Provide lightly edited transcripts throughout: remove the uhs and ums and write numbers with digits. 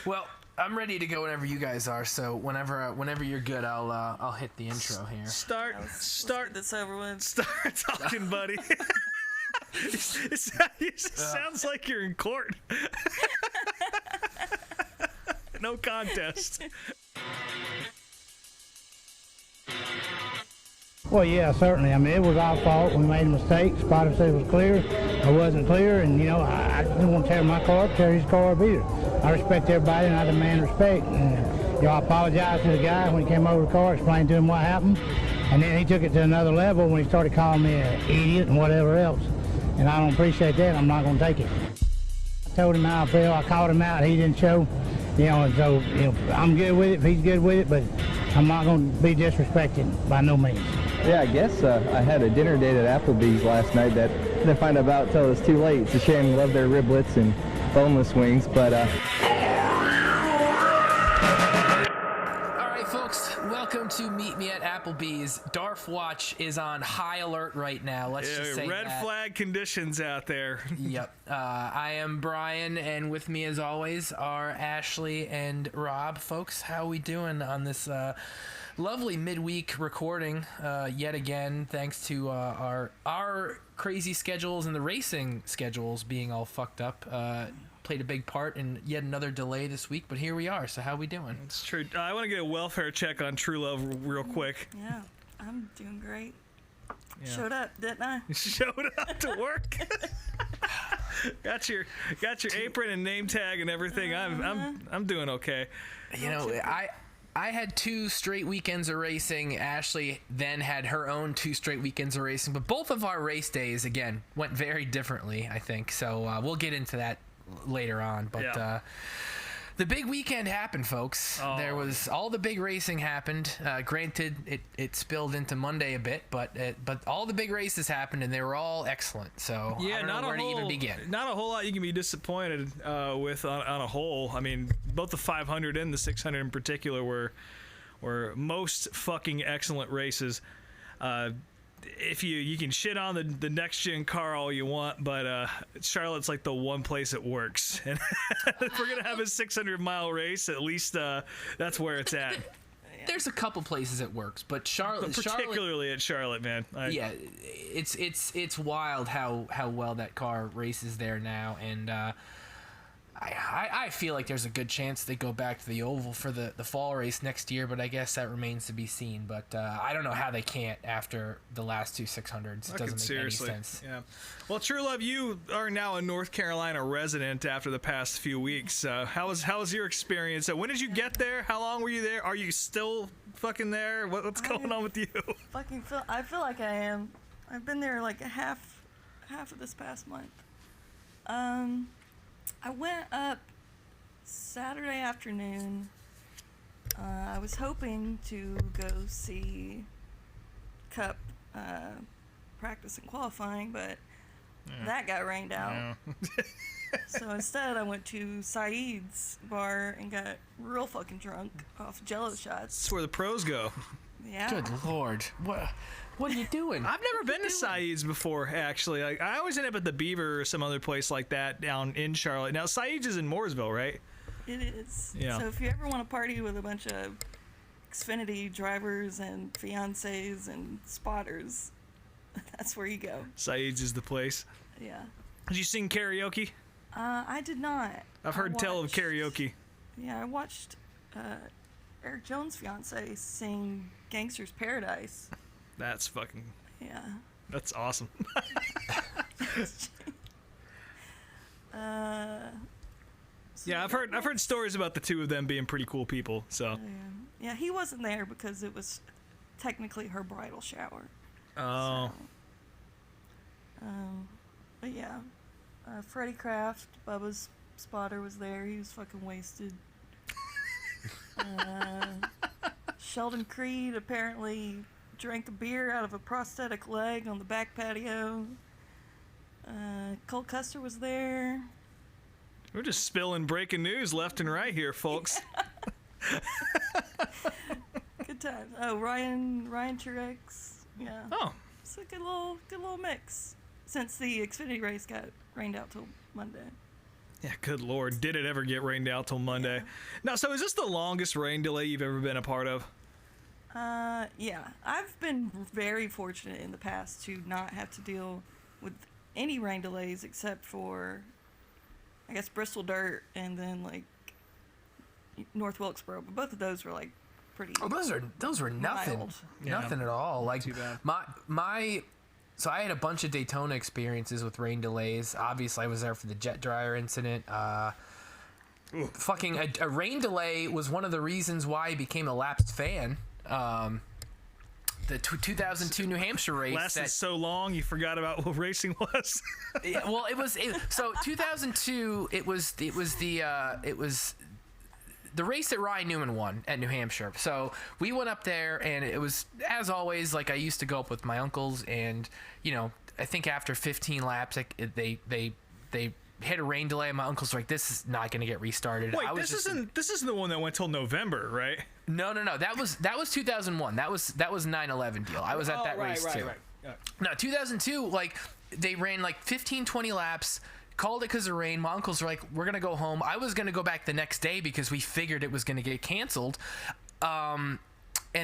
Well, I'm ready to go whenever you guys are. So whenever you're good, I'll hit the intro here. Start this over with. Start talking, buddy. It sounds like you're in court. No contest. Well, yeah, certainly. I mean, it was our fault. We made a mistake. Spotter said it was clear. I wasn't clear, and, I didn't want to tear my car up, tear his car up either. I respect everybody, and I demand respect. And, I apologized to the guy when he came over the car, explained to him what happened, and then he took it to another level when he started calling me an idiot and whatever else. And I don't appreciate that. I'm not going to take it. I told him how I feel. I called him out. He didn't show, and so, I'm good with it if he's good with it, but I'm not going to be disrespected by no means. Yeah, I guess I had a dinner date at Applebee's last night that I didn't find out about till it was too late. It's a shame. Love their riblets and boneless wings, but All right, folks, welcome to Meet Me at Applebee's. Darf Watch is on high alert right now. Let's just say red flag conditions out there. Yep. I am Brian, and with me, as always, are Ashley and Rob. Folks, how we doing on this lovely midweek recording? Yet again, thanks to our crazy schedules and the racing schedules being all fucked up. Played a big part in yet another delay this week, but here we are. So how we doing? It's true. I want to get a welfare check on Truelove real quick. Yeah, I'm doing great. Yeah. Showed up, didn't I? Showed up to work. got your apron and name tag and everything. I'm doing okay. I had 2 straight weekends of racing. Ashley then had her own 2 straight weekends of racing, but both of our race days again went very differently, I think. So we'll get into that later on, but yeah. The big weekend happened, folks. Oh. There was all the big racing happened. Granted, it spilled into Monday a bit, but all the big races happened, and they were all excellent. So yeah, I don't know where to even begin. Not a whole lot you can be disappointed with on a whole. I mean, both the 500 and the 600 in particular were most fucking excellent races. If you can shit on the next gen car all you want, but Charlotte's like the one place it works. And if we're gonna have a 600-mile race, at least that's where it's at. There's a couple places it works, but particularly at Charlotte, man. Yeah, it's wild how well that car races there now, and I feel like there's a good chance they go back to the oval for the fall race next year, but I guess that remains to be seen. But I don't know how they can't after the last 2 600s. It doesn't make any sense. Yeah. Well, Truelove, you are now a North Carolina resident after the past few weeks. How was your experience? When did you get there? How long were you there? Are you still fucking there? What's going on with you? I feel like I am. I've been there like half of this past month. I went up Saturday afternoon. I was hoping to go see Cup practice and qualifying, but that got rained out. Yeah. So instead I went to Saeed's bar and got real fucking drunk off Jello shots. That's where the pros go. Yeah. Good Lord. What are you doing? I've never been to Saeed's before, actually. I always end up at the Beaver or some other place like that down in Charlotte. Now, Saeed's is in Mooresville, right? It is. Yeah. So if you ever want to party with a bunch of Xfinity drivers and fiancés and spotters, that's where you go. Saeed's is the place. Yeah. Did you sing karaoke? I did not. I've heard tell of karaoke. Yeah, I watched Eric Jones' fiance sing Gangster's Paradise. That's fucking... Yeah. That's awesome. Yeah, I've heard stories about the two of them being pretty cool people. So. Yeah, he wasn't there because it was technically her bridal shower. Oh. So, but yeah, Freddie Kraft, Bubba's spotter, was there. He was fucking wasted. Sheldon Creed apparently drank a beer out of a prosthetic leg on the back patio. Cole Custer was there. We're just spilling breaking news left and right here, folks. Good times. Oh, Ryan Truex. Yeah. Oh. It's a good little mix. Since the Xfinity race got rained out till Monday. Yeah, good Lord. Did it ever get rained out till Monday? Yeah. Now, so is this the longest rain delay you've ever been a part of? Yeah. I've been very fortunate in the past to not have to deal with any rain delays except for, I guess, Bristol Dirt and then, like, North Wilkesboro. But both of those were, like, pretty Oh, those were nothing. mild. Yeah. Nothing at all. Like Too bad. So I had a bunch of Daytona experiences with rain delays. Obviously, I was there for the jet dryer incident. Fucking a rain delay was one of the reasons why I became a lapsed fan. The 2002 New Hampshire race Lasted so long, you forgot about what racing was. Yeah, well, so 2002. It was the race that Ryan Newman won at New Hampshire. So we went up there, and it was, as always, like I used to go up with my uncles, and I think after 15 laps, they hit a rain delay, and my uncles were like, "This is not going to get restarted." Wait, this isn't the one that went till November, right? No. That was 2001. That was 9/11 deal. I was at that race too. Right. No, 2002, like they ran like 15, 20 laps. Called it because of rain. My uncles were like, "We're gonna go home." I was gonna go back the next day because we figured it was gonna get canceled. And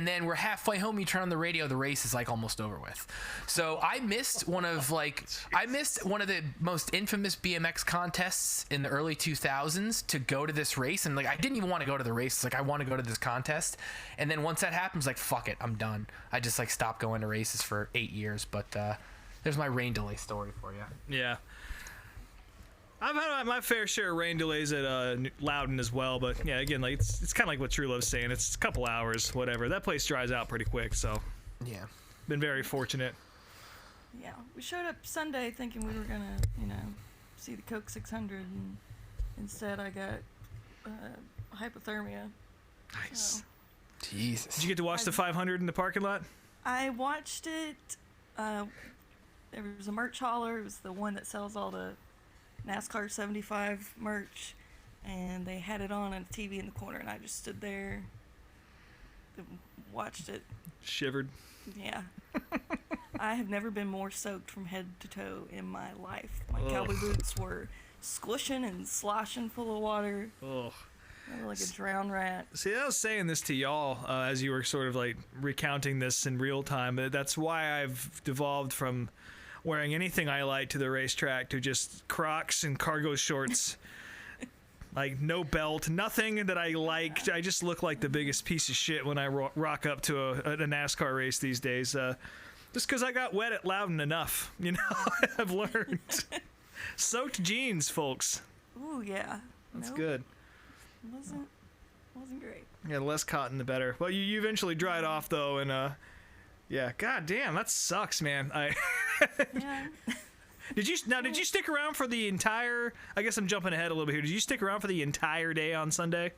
then we're halfway home. You turn on the radio, the race is like almost over with. So I missed one of the most infamous BMX contests in the early 2000s to go to this race, and like I didn't even want to go to the race. It's like I want to go to this contest, and then once that happens, like fuck it, I'm done. I just like stopped going to races for 8 years. But there's my rain delay story for you. Yeah. I've had my fair share of rain delays at Loudon as well, but yeah, again, like it's kind of like what Truelove's saying. It's a couple hours, whatever. That place dries out pretty quick, so Yeah. been very fortunate. Yeah, we showed up Sunday thinking we were gonna, see the Coke 600, and instead I got hypothermia. Nice. So Jesus. Did you get to watch the 500 in the parking lot? I watched it. There was a merch hauler. It was the one that sells all the NASCAR 75 merch, and they had it on a TV in the corner, and I just stood there and watched it. Shivered. Yeah. I have never been more soaked from head to toe in my life. My cowboy boots were squishing and sloshing full of water. Ugh. I was like a drowned rat. See, I was saying this to y'all as you were sort of like recounting this in real time. But that's why I've devolved from wearing anything I like to the racetrack to just Crocs and cargo shorts. Like no belt, nothing that I like. I just look like the biggest piece of shit when I rock up to a NASCAR race these days. Just because I got wet at Loudon enough, I've learned. Soaked jeans, folks. Ooh, yeah. That's Nope, good. Wasn't great. Yeah, the less cotton, the better. Well, you eventually dried off though, and yeah, god damn, that sucks, man. Yeah. Did you stick around for the entire? I guess I'm jumping ahead a little bit here. Did you stick around for the entire day on Sunday?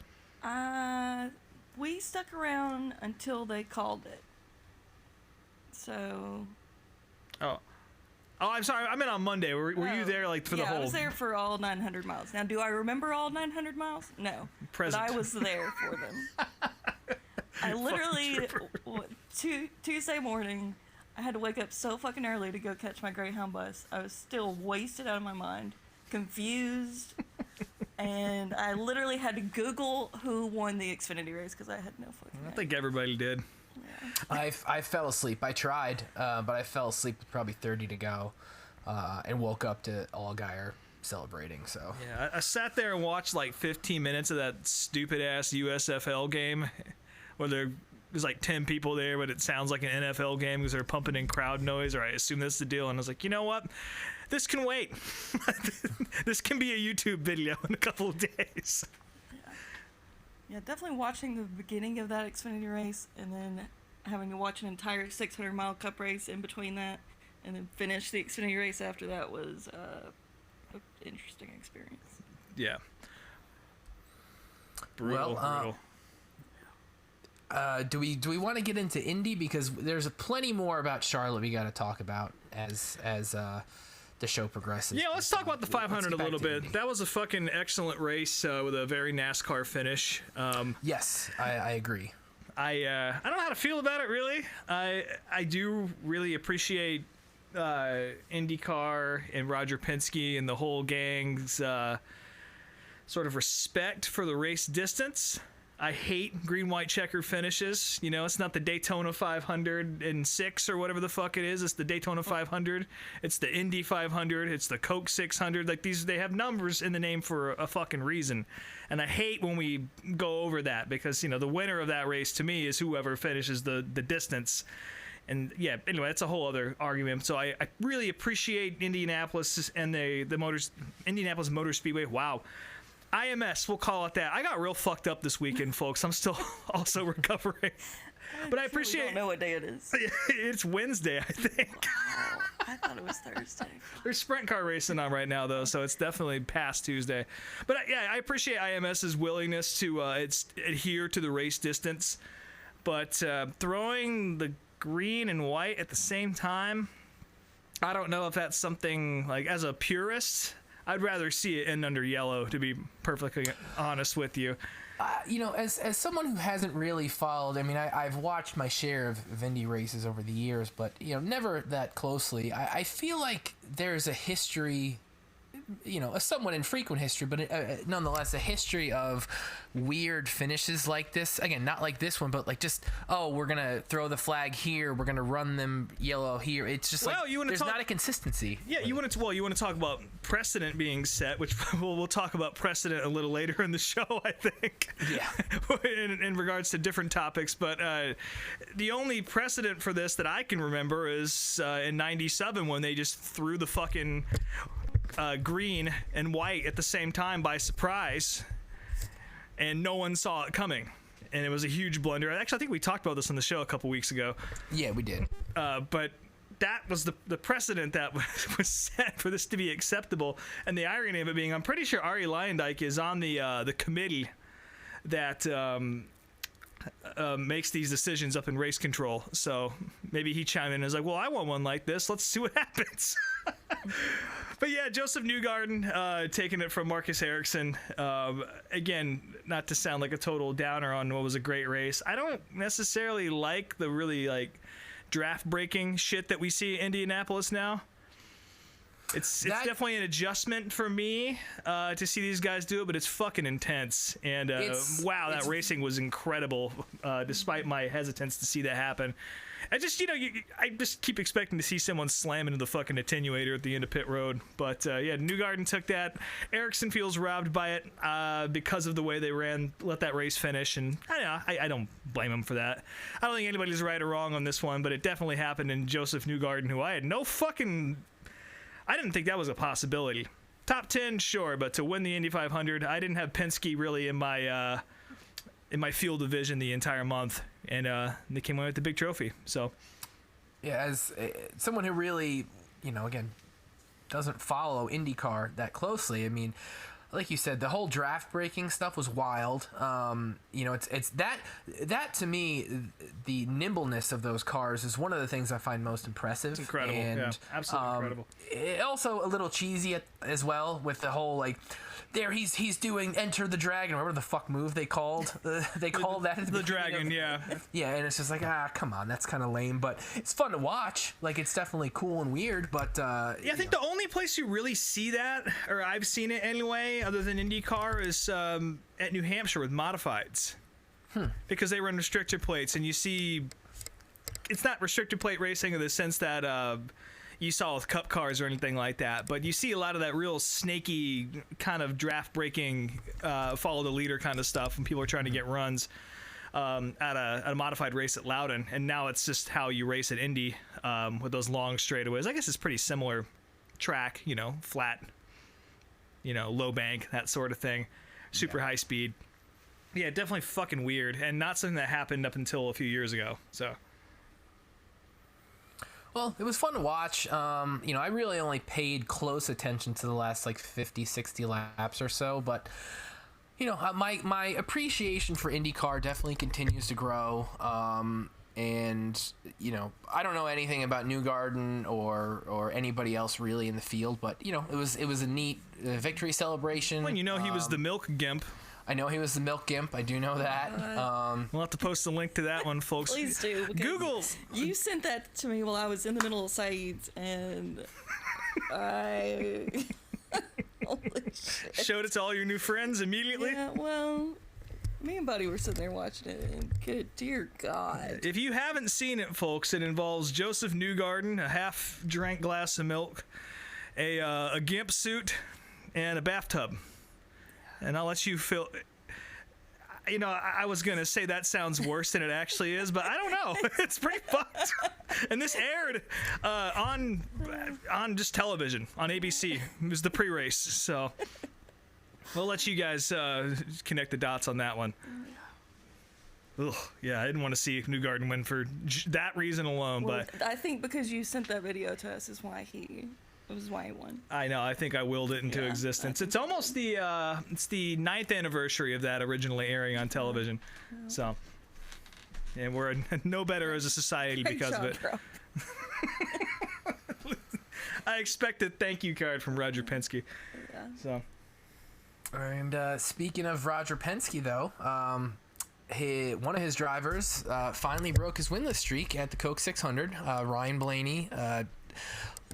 We stuck around until they called it. So. Oh, I'm sorry. I meant on Monday. Were you there like for the whole? Yeah, I was there for all 900 miles. Now, do I remember all 900 miles? No. Present. But I was there for them. I literally, Tuesday morning, I had to wake up so fucking early to go catch my Greyhound bus. I was still wasted out of my mind, confused, and I literally had to Google who won the Xfinity race because I had no fucking I think everybody did. I fell asleep. I tried, but I fell asleep with probably 30 to go, and woke up to Allgaier celebrating. So Yeah, I sat there and watched like 15 minutes of that stupid ass USFL game, where there's like 10 people there, but it sounds like an NFL game because they're pumping in crowd noise, or I assume that's the deal. And I was like, you know what? This can wait. This can be a YouTube video in a couple of days. Yeah, definitely watching the beginning of that Xfinity race and then having to watch an entire 600-mile Cup race in between that and then finish the Xfinity race after that was an interesting experience. Yeah. Brutal. Do we want to get into Indy, because there's plenty more about Charlotte we got to talk about as the show progresses. Yeah, let's talk about the 500 a little bit. Indy. That was a fucking excellent race with a very NASCAR finish. Yes, I agree. I don't know how to feel about it, really. I do really appreciate IndyCar and Roger Penske and the whole gang's sort of respect for the race distance. I hate green, white, checker finishes. You know, it's not the Daytona 506 or whatever the fuck it is. It's the Daytona 500. It's the Indy 500. It's the Coke 600. Like, these, they have numbers in the name for a fucking reason. And I hate when we go over that because, you know, the winner of that race to me is whoever finishes the distance. And yeah, anyway, that's a whole other argument. So I really appreciate Indianapolis and Indianapolis Motor Speedway. Wow. IMS, we'll call it that. I got real fucked up this weekend, folks. I'm still also recovering. But I appreciate. I don't know what day it is. It's Wednesday, I think. Wow. I thought it was Thursday. There's sprint car racing on right now, though, so it's definitely past Tuesday. But yeah, I appreciate IMS's willingness to adhere to the race distance. But throwing the green and white at the same time, I don't know if that's something, like, as a purist, I'd rather see it end under yellow, to be perfectly honest with you. You know, as someone who hasn't really followed, I mean, I've watched my share of Indy races over the years, but, you know, never that closely. I feel like there's a history, you know, a somewhat infrequent history, but nonetheless a history of weird finishes like this. Again, not like this one, but like just, oh, we're going to throw the flag here, we're going to run them yellow here. It's just like there's not a consistency. Yeah, you want to talk about precedent being set, which we'll talk about precedent a little later in the show, I think. Yeah. in regards to different topics, but the only precedent for this that I can remember is in '97 when they just threw the fucking green and white at the same time by surprise, and no one saw it coming, and it was a huge blunder. Actually, I think we talked about this on the show a couple weeks ago. Yeah, we did. But that was the precedent that was set for this to be acceptable. And the irony of it being, I'm pretty sure Ari Leyendijk is on the committee that makes these decisions up in race control. So maybe he chimed in and was like, well, I want one like this. Let's see what happens. But yeah, Joseph Newgarden taking it from Marcus Ericsson. Again, not to sound like a total downer on what was a great race. I don't necessarily like the really like draft breaking shit that we see in Indianapolis now. It's definitely an adjustment for me to see these guys do it, but it's fucking intense. And wow, that racing was incredible, despite my hesitance to see that happen. I just, you know, I just keep expecting to see someone slam into the fucking attenuator at the end of pit road. But yeah, Newgarden took that. Ericsson feels robbed by it because of the way they let that race finish. And I don't blame him for that. I don't think anybody's right or wrong on this one, but it definitely happened in Joseph Newgarden, who I didn't think that was a possibility. Top 10, sure, but to win the Indy 500, I didn't have Penske really in my field of vision the entire month, and they came away with the big trophy. So, yeah, as someone who really, you know, again, doesn't follow IndyCar that closely, I mean, like you said, the whole draft breaking stuff was wild. You know, it's that to me, the nimbleness of those cars is one of the things I find most impressive. It's incredible. And, yeah, absolutely incredible. Also a little cheesy as well with the whole like, there he's doing Enter the Dragon, whatever the fuck move they called that at the Dragon, yeah. Yeah, and it's just like, come on, that's kind of lame, but it's fun to watch. Like, it's definitely cool and weird, but yeah, I think the only place you really see that, or I've seen it anyway, other than IndyCar, is at New Hampshire with modifieds, because they run restrictor plates, and you see, it's not restrictor plate racing in the sense that you saw with cup cars or anything like that, but you see a lot of that real snaky kind of draft breaking, follow the leader kind of stuff when people are trying to get runs at a modified race at Loudon, and now it's just how you race at Indy with those long straightaways. I guess it's pretty similar track, you know, flat, you know, low bank, that sort of thing, super high speed. Yeah, definitely fucking weird, and not something that happened up until a few years ago. So. Well, it was fun to watch. You know, I really only paid close attention to the last like 50, 60 laps or so, but you know, my appreciation for IndyCar definitely continues to grow. And you know, I don't know anything about Newgarden or anybody else really in the field, but you know, it was a neat victory celebration. Well, you know, he was the milk gimp. I know he was the milk gimp. I do know that. We'll have to post a link to that one, folks. Please do. Google. You sent that to me while I was in the middle of Saeed's, and I Holy shit. Showed it to all your new friends immediately? Yeah, well, me and Buddy were sitting there watching it, and good dear God. If you haven't seen it, folks, it involves Joseph Newgarden, a half-drank glass of milk, a gimp suit, and a bathtub. And I'll let you feel... You know, I was going to say that sounds worse than it actually is, but I don't know. It's pretty fucked. And this aired on just television, on ABC. It was the pre-race, so we'll let you guys connect the dots on that one. Ugh, yeah, I didn't want to see Newgarden win for that reason alone, Well, but... I think because you sent that video to us is why he won. I know. I think I willed it into Yeah, existence. It's almost the 9th anniversary of that originally airing on television. So, and we're no better as a society because of it. Bro. I expect a thank you card from Roger Penske. Yeah. So, And speaking of Roger Penske, though, one of his drivers finally broke his winless streak at the Coke 600. Ryan Blaney.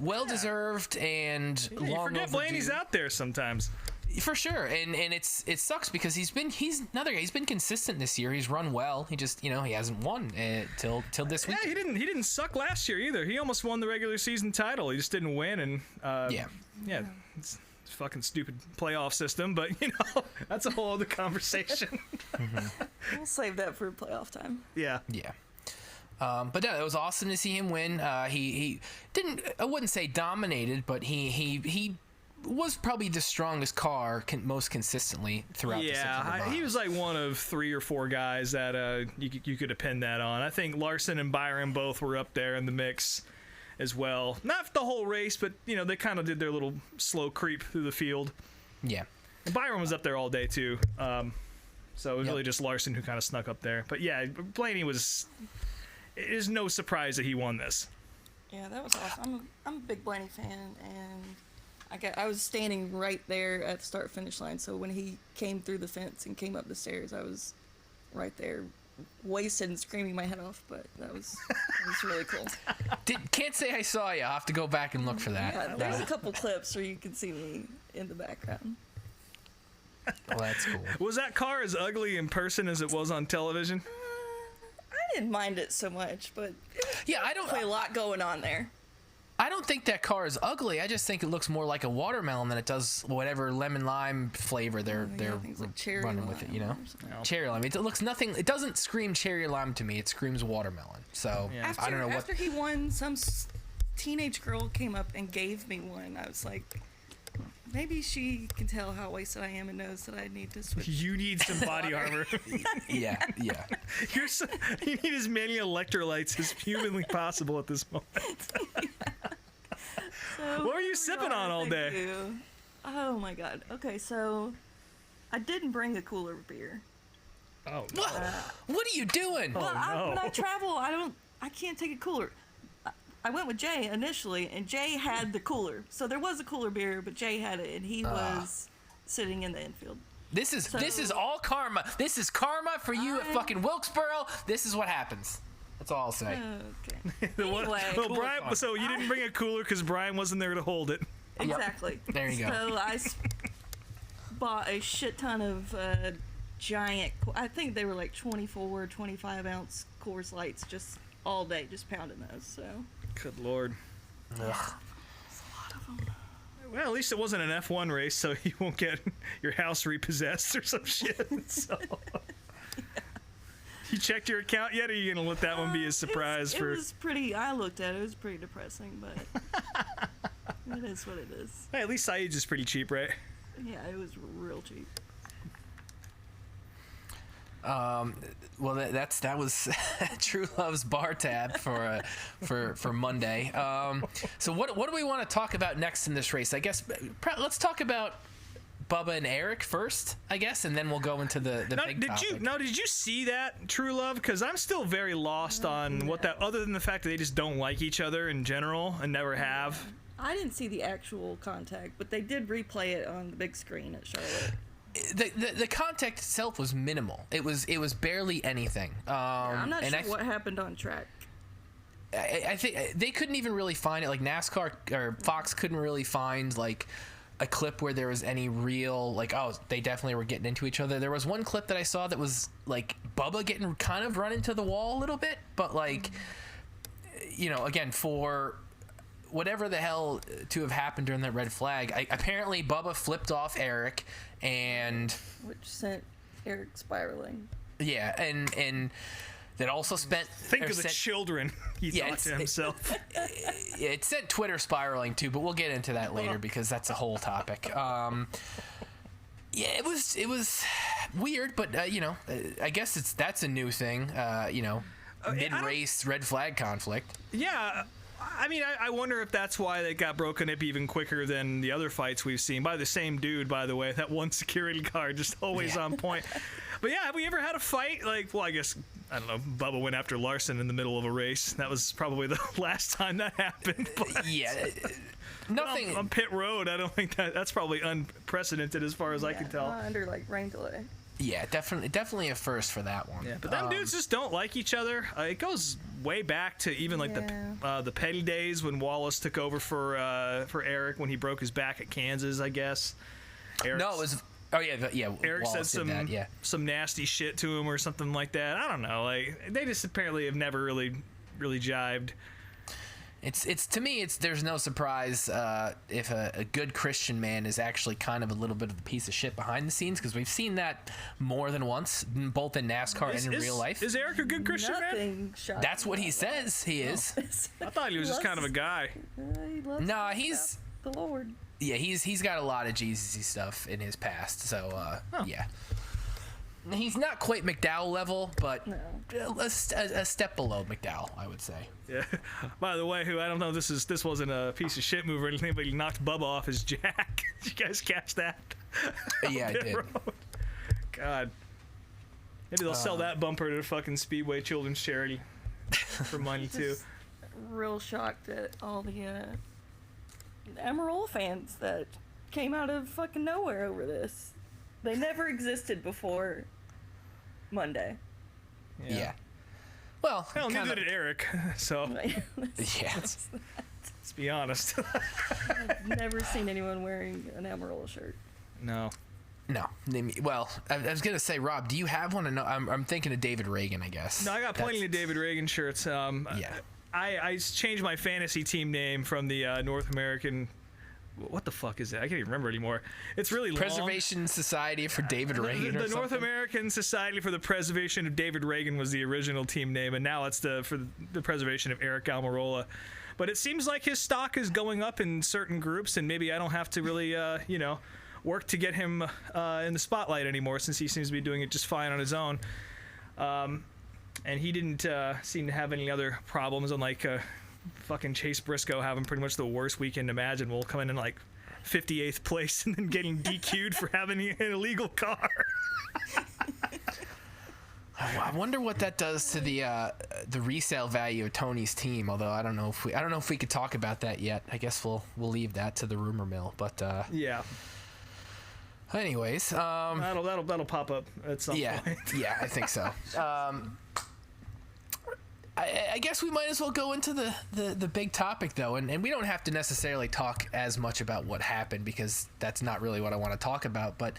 Well deserved and you long forget overdue. Blaney's out there sometimes. For sure, and it sucks because he's another guy. He's been consistent this year. He's run well. He just he hasn't won till this week. Yeah, he didn't suck last year either. He almost won the regular season title. He just didn't win, and yeah, it's fucking stupid playoff system. But that's a whole other conversation. We'll save that for playoff time. Yeah. But yeah, it was awesome to see him win. He didn't, I wouldn't say dominated, but he was probably the strongest car most consistently throughout the 600 miles. He was like one of 3 or 4 guys that you could have pinned that on. I think Larson and Byron both were up there in the mix as well. Not the whole race, but they kind of did their little slow creep through the field. Yeah. And Byron was up there all day too. So it was really just Larson who kind of snuck up there. But yeah, Blaney was... It is no surprise that he won this. Yeah, that was awesome. I'm a big Blaney fan, and I was standing right there at the start-finish line, so when he came through the fence and came up the stairs, I was right there, wasted and screaming my head off, but that was really cool. Can't say I saw you. I'll have to go back and look for that. Yeah, there's a couple clips where you can see me in the background. Well, that's cool. Was that car as ugly in person as it was on television? I didn't mind it so much, but I don't. a lot going on there. I don't think that car is ugly. I just think it looks more like a watermelon than it does whatever lemon lime flavor they're like cherry running with it. lime Cherry lime. It looks nothing. It doesn't scream cherry lime to me. It screams watermelon. So I don't know what. After he won, some teenage girl came up and gave me one. I was like, maybe she can tell how wasted I am and knows that I need to switch. You need some body armor. Yeah. You need as many electrolytes as humanly possible at this moment. So, What were you sipping on all day? Thank you. Oh my god. Okay, so I didn't bring a cooler beer. Oh, What? What are you doing? Well, no. when I travel, I can't take a cooler. I went with Jay initially, and Jay had the cooler. So there was a cooler beer, but Jay had it, and he was sitting in the infield. This is all karma. This is karma for you at fucking Wilkesboro. This is what happens. That's all I'll say. Okay. Anyway, Brian, so you didn't bring a cooler because Brian wasn't there to hold it. exactly. There you go. So I bought a shit ton of giant, I think they were like 24, 25 ounce Coors Lights just all day, just pounding those. So. Good lord. Ugh. There's a lot of them. Well, at least it wasn't an F1 race, so you won't get your house repossessed or some shit. So. You checked your account yet, or are you going to let that one be a surprise? It was pretty, I looked at it, it was pretty depressing, but it is what it is. Hey, at least Saeed's is pretty cheap, right? Yeah, it was real cheap. Well, that was Truelove's bar tab for Monday. So what do we want to talk about next in this race? I guess let's talk about Bubba and Eric first, I guess, and then we'll go into the big topic. Did you see that, Truelove? Because I'm still very lost on what that, other than the fact that they just don't like each other in general and never have. I didn't see the actual contact, but they did replay it on the big screen at Charlotte. The contact itself was minimal. It was barely anything. I'm not sure what happened on track. I think they couldn't even really find it. Like NASCAR or Fox couldn't really find like a clip where there was any real, like, oh, they definitely were getting into each other. There was one clip that I saw that was, like, Bubba getting kind of run into the wall a little bit, but, like, you know, again, for whatever the hell to have happened during that red flag, apparently Bubba flipped off Eric, and... Which sent Eric spiraling. Yeah, and that also sent the children, he thought to himself. It sent Twitter spiraling too, but we'll get into that later because that's a whole topic. Yeah, it was weird, but you know, I guess that's a new thing. You know, mid-race red flag conflict. Yeah. I mean, I wonder if that's why they got broken up even quicker than the other fights we've seen. By the same dude, by the way. That one security guard, just always on point. But yeah, have we ever had a fight? Like, well, I guess, I don't know, Bubba went after Larson in the middle of a race. That was probably the last time that happened. But yeah. Nothing. On pit road, I don't think that's probably unprecedented as far as I can tell. Under, like, rain delay. Yeah, definitely a first for that one. Yeah, but them dudes just don't like each other. It goes way back to even like the Petty days when Wallace took over for Eric when he broke his back at Kansas, I guess. No, it was. Oh yeah. Eric Wallace said some nasty shit to him or something like that. I don't know. Like they just apparently have never really jived. It's to me, there's no surprise if a good Christian man is actually kind of a little bit of a piece of shit behind the scenes, because we've seen that more than once, both in NASCAR and in real life. Is Eric a good Christian man? That's what he says he is. I thought he was just kind of a guy. He loves he's the Lord. Yeah, he's got a lot of Jesus-y stuff in his past, so yeah. He's not quite McDowell level, but a step below McDowell, I would say. Yeah. By the way, I don't know, this wasn't a piece of shit move or anything, but he knocked Bubba off his jack. Did you guys catch that? Yeah, I did. God. Maybe they'll sell that bumper to the fucking Speedway Children's Charity for money too. Real shocked at all the Amarillo fans that came out of fucking nowhere over this. They never existed before Monday. Yeah. Well, neither did Eric, so... Yeah. Let's be honest. I've never seen anyone wearing an Amarillo shirt. No. Well, I was going to say, Rob, do you have one? No, I'm thinking of David Reagan, I guess. No, I got plenty of David Reagan shirts. Yeah. I changed my fantasy team name from the North American... What the fuck is it? I can't even remember anymore. It's really long. Preservation Society for David Reagan. The North American Society for the Preservation of David Reagan was the original team name, and now it's for the preservation of Eric Almirola. But it seems like his stock is going up in certain groups, and maybe I don't have to really, work to get him in the spotlight anymore, since he seems to be doing it just fine on his own. And he didn't seem to have any other problems, unlike fucking Chase Briscoe having pretty much the worst weekend imaginable, coming in like 58th place and then getting DQ'd for having an illegal car. I wonder what that does to the resale value of Tony's team. Although I don't know if we could talk about that yet. I guess we'll leave that to the rumor mill. But yeah. Anyways, that'll pop up at some point. Yeah, I think so. I guess we might as well go into the big topic, though, and we don't have to necessarily talk as much about what happened, because that's not really what I want to talk about. But,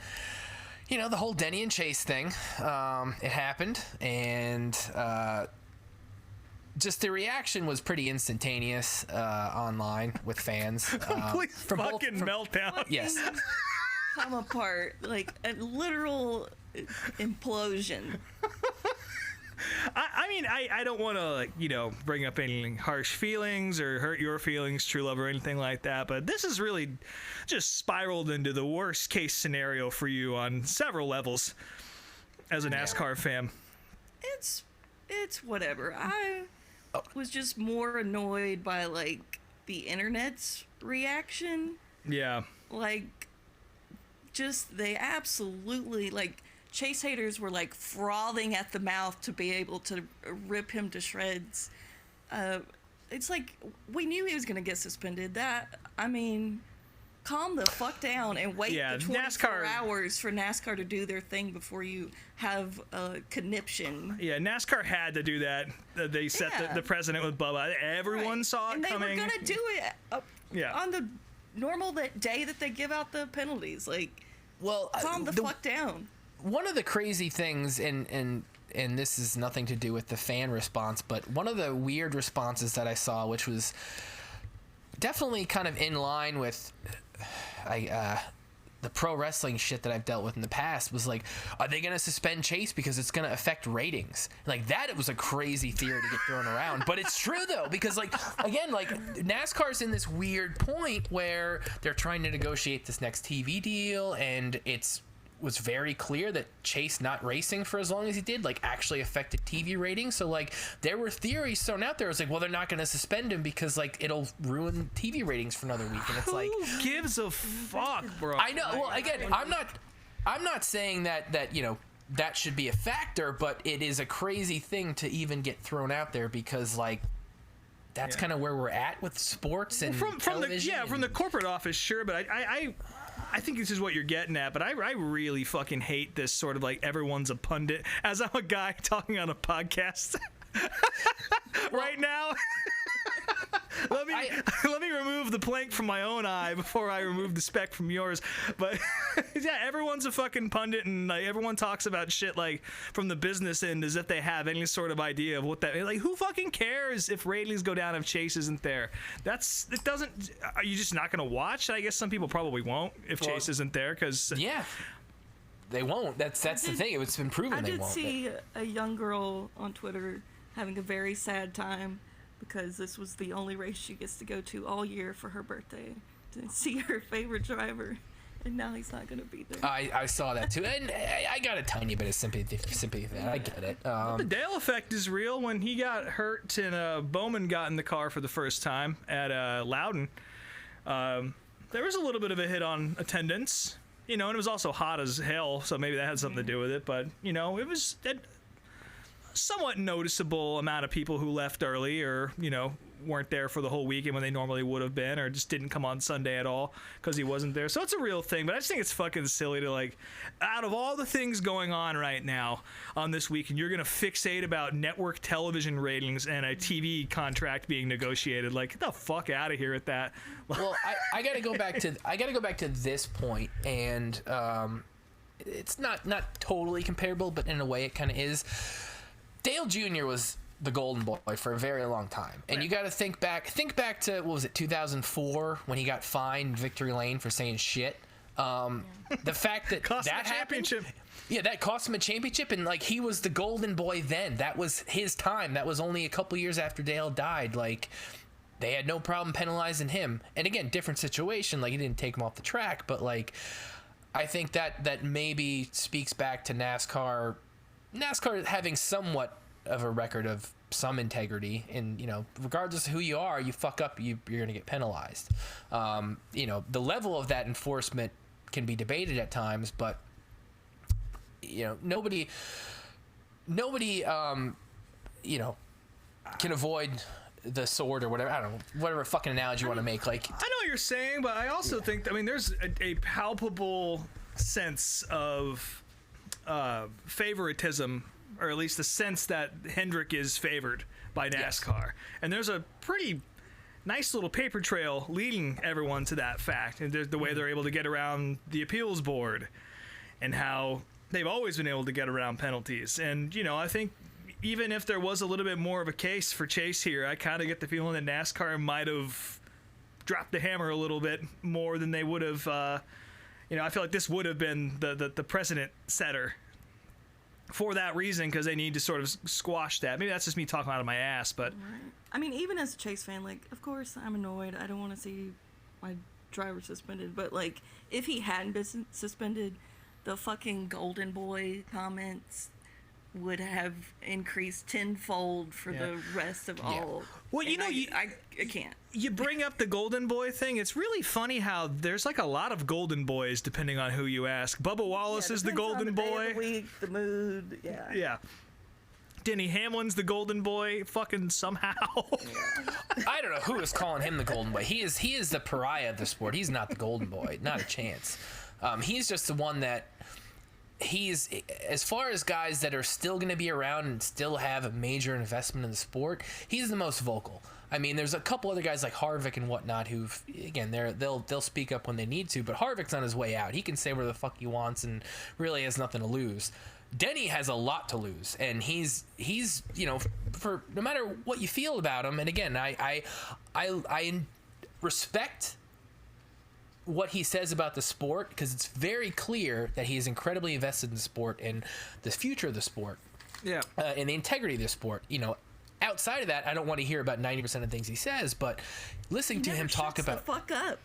you know, the whole Denny and Chase thing, it happened, and just the reaction was pretty instantaneous online with fans. Complete fucking meltdown. Yes. Come apart, like a literal implosion. I mean, I don't want to, bring up any harsh feelings or hurt your feelings, Truelove, or anything like that, but this has really just spiraled into the worst case scenario for you on several levels as a NASCAR fan. It's whatever. I was just more annoyed by, like, the internet's reaction. Yeah. Like, just, they absolutely, like... Chase haters were like frothing at the mouth to be able to rip him to shreds. It's like, we knew he was going to get suspended. Calm the fuck down and wait the 24 hours for NASCAR to do their thing before you have a conniption. Yeah, NASCAR had to do that. They set the precedent with Bubba. Everyone saw it coming. And they were going to do it on the normal that day that they give out the penalties. Like, well, calm the fuck down. One of the crazy things, and this is nothing to do with the fan response, but one of the weird responses that I saw, which was definitely kind of in line with the pro wrestling shit that I've dealt with in the past, was like, are they going to suspend Chase because it's going to affect ratings? Like, that it was a crazy theory to get thrown around, but it's true though, because like, again, like NASCAR's in this weird point where they're trying to negotiate this next TV deal, and was very clear that Chase not racing for as long as he did like actually affected TV ratings. So like there were theories thrown out there. It was like, well, they're not going to suspend him because like it'll ruin TV ratings for another week. And it's like, who gives a fuck, bro? I know. Well, again, I'm not saying that you know that should be a factor, but it is a crazy thing to even get thrown out there, because like that's kind of where we're at with sports and from the corporate office, sure, but I think this is what you're getting at, but I really fucking hate this sort of like everyone's a pundit, as I'm a guy talking on a podcast right now. Let me remove the plank from my own eye before I remove the speck from yours. But yeah, everyone's a fucking pundit, and like everyone talks about shit like from the business end as if they have any sort of idea of what that, like, who fucking cares if ratings go down if Chase isn't there? It doesn't. Are you just not gonna watch? I guess some people probably won't if Chase isn't there, because they won't. That's the thing. It's been proven they won't. I did see a young girl on Twitter having a very sad time because this was the only race she gets to go to all year for her birthday, to see her favorite driver, and now he's not going to be there. I saw that too, and I got a tiny bit of sympathy for that. I get it. The Dale effect is real. When he got hurt and Bowman got in the car for the first time at Loudon, there was a little bit of a hit on attendance, you know, and it was also hot as hell, so maybe that had something to do with it. But you know, it was somewhat noticeable amount of people who left early, or you know, weren't there for the whole weekend when they normally would have been, or just didn't come on Sunday at all because he wasn't there. So it's a real thing, but I just think it's fucking silly to, like, out of all the things going on right now on this weekend, you're gonna fixate about network television ratings and a TV contract being negotiated. Like, get the fuck out of here with that. Well, I gotta go back to this point, and it's not totally comparable, but in a way it kind of is. Dale Jr. was the golden boy for a very long time, and you got to think back to, what was it, 2004, when he got fined in Victory Lane for saying shit. The fact that cost that happened, championship. Yeah, that cost him a championship, and like he was the golden boy then. That was his time. That was only a couple years after Dale died. Like, they had no problem penalizing him. And again, different situation. Like, he didn't take him off the track, but like, I think that maybe speaks back to NASCAR having somewhat of a record of some integrity, and you know, regardless of who you are, you fuck up, you're going to get penalized. You know, the level of that enforcement can be debated at times, but you know, nobody you know, can avoid the sword or whatever. I don't know, whatever fucking analogy you want to make. Like, I know what you're saying, but I also think, I mean, there's a palpable sense of favoritism, or at least the sense that Hendrick is favored by NASCAR. Yes. And there's a pretty nice little paper trail leading everyone to that fact. And there's the way they're able to get around the appeals board, and how they've always been able to get around penalties. And, you know, I think even if there was a little bit more of a case for Chase here, I kind of get the feeling that NASCAR might have dropped the hammer a little bit more than they would have. You know, I feel like this would have been the precedent setter for that reason, because they need to sort of squash that. Maybe that's just me talking out of my ass, but... Right. I mean, even as a Chase fan, like, of course I'm annoyed. I don't want to see my driver suspended, but, like, if he hadn't been suspended, the fucking golden boy comments would have increased tenfold for the rest of all. Well, you know, I can't. You bring up the golden boy thing. It's really funny how there's like a lot of golden boys depending on who you ask. Bubba Wallace is the golden boy. Day of the week, the mood, yeah. Denny Hamlin's the golden boy, fucking somehow. I don't know who is calling him the golden boy. He is the pariah of the sport. He's not the golden boy, not a chance. He's just the one that. He's, as far as guys that are still going to be around and still have a major investment in the sport, he's the most vocal. I mean, there's a couple other guys like Harvick and whatnot who've, again, they'll speak up when they need to, but Harvick's on his way out. He can say where the fuck he wants and really has nothing to lose. Denny has a lot to lose, and he's for no matter what you feel about him, and again, I respect what he says about the sport, because it's very clear that he is incredibly invested in the sport and the future of the sport. Yeah. And the integrity of the sport. Outside of that, I don't want to hear about 90% of things he says, but listening to him talk about the fuck up.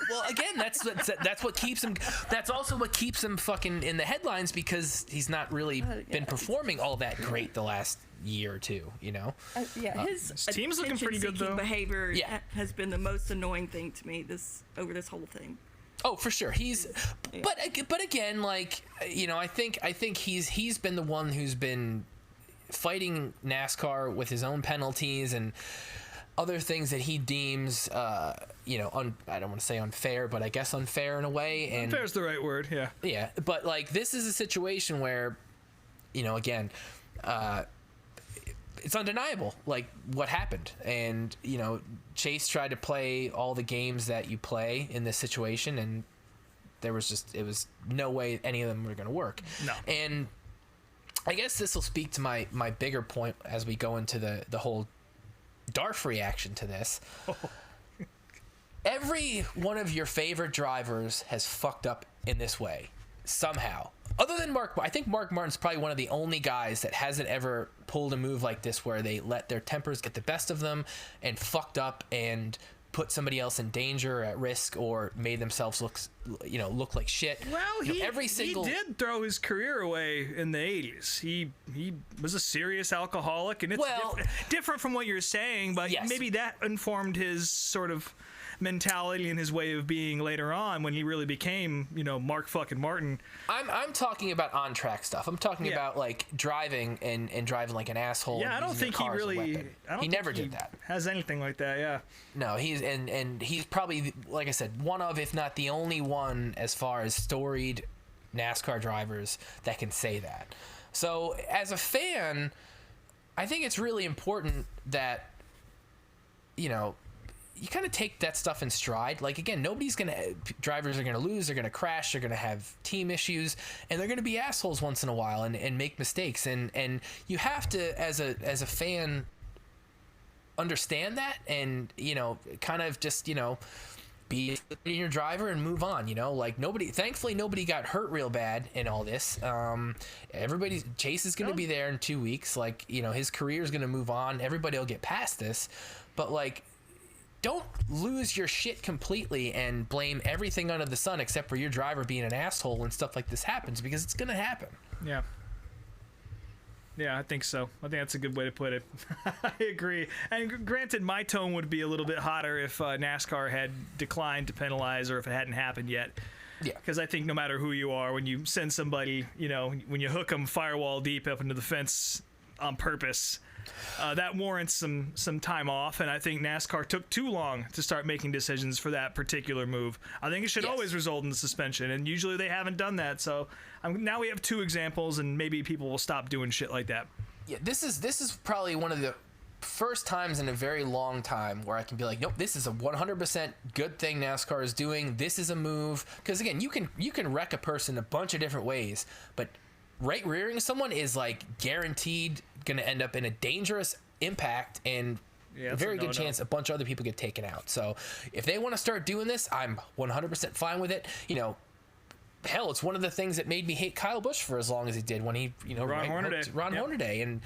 Well, again, that's what keeps him. That's also what keeps him fucking in the headlines, because he's not really been performing all that great the last year or two. His team's looking pretty good, though. Behavior has been the most annoying thing to me over this whole thing. Oh, for sure. But again, like, I think he's been the one who's been fighting NASCAR with his own penalties and other things that he deems, I don't want to say unfair, but I guess unfair in a way. And unfair's the right word, yeah. Yeah, but like, this is a situation where, again, it's undeniable, like, what happened. And, Chase tried to play all the games that you play in this situation, and it was no way any of them were going to work. No. And I guess this will speak to my bigger point as we go into the whole Darf reaction to this. Every one of your favorite drivers has fucked up in this way somehow. Other than Mark, I think Mark Martin's probably one of the only guys that hasn't ever pulled a move like this where they let their tempers get the best of them and fucked up and put somebody else in danger, at risk, or made themselves look like shit. Well, he did throw his career away in the 80s. He was a serious alcoholic, and it's different from what you're saying, but yes. Maybe that informed his sort of mentality and his way of being later on when he really became, Mark fucking Martin. I'm talking about on track stuff. I'm talking about like driving and driving like an asshole. Yeah, I don't think he really. He never did that. Has anything like that? Yeah. No, he's probably, like I said, one of, if not the only one, as far as storied NASCAR drivers that can say that. So as a fan, I think it's really important that you kind of take that stuff in stride. Like, again, drivers are going to lose, they're going to crash, they're going to have team issues, and they're going to be assholes once in a while and make mistakes. And you have to, as a fan, understand that and, kind of just, be your driver and move on, like thankfully nobody got hurt real bad in all this. Chase is going to be there in 2 weeks. Like, his career is going to move on. Everybody will get past this, but like, don't lose your shit completely and blame everything under the sun except for your driver being an asshole when stuff like this happens, because it's going to happen. Yeah. Yeah, I think so. I think that's a good way to put it. I agree. And granted, my tone would be a little bit hotter if NASCAR had declined to penalize, or if it hadn't happened yet. Yeah. Because I think no matter who you are, when you send somebody, when you hook them firewall deep up into the fence on purpose, that warrants some time off, and I think NASCAR took too long to start making decisions for that particular move. I think it should always result in the suspension, and usually they haven't done that. So now we have two examples, and maybe people will stop doing shit like that. Yeah, this is probably one of the first times in a very long time where I can be like, nope, this is a 100% good thing NASCAR is doing. This is a move, because again, you can wreck a person a bunch of different ways, but right rearing someone is like guaranteed going to end up in a dangerous impact, and a very good chance a bunch of other people get taken out. So if they want to start doing this, I'm 100% fine with it. Hell, it's one of the things that made me hate Kyle Busch for as long as he did when he, Ron Hornaday, and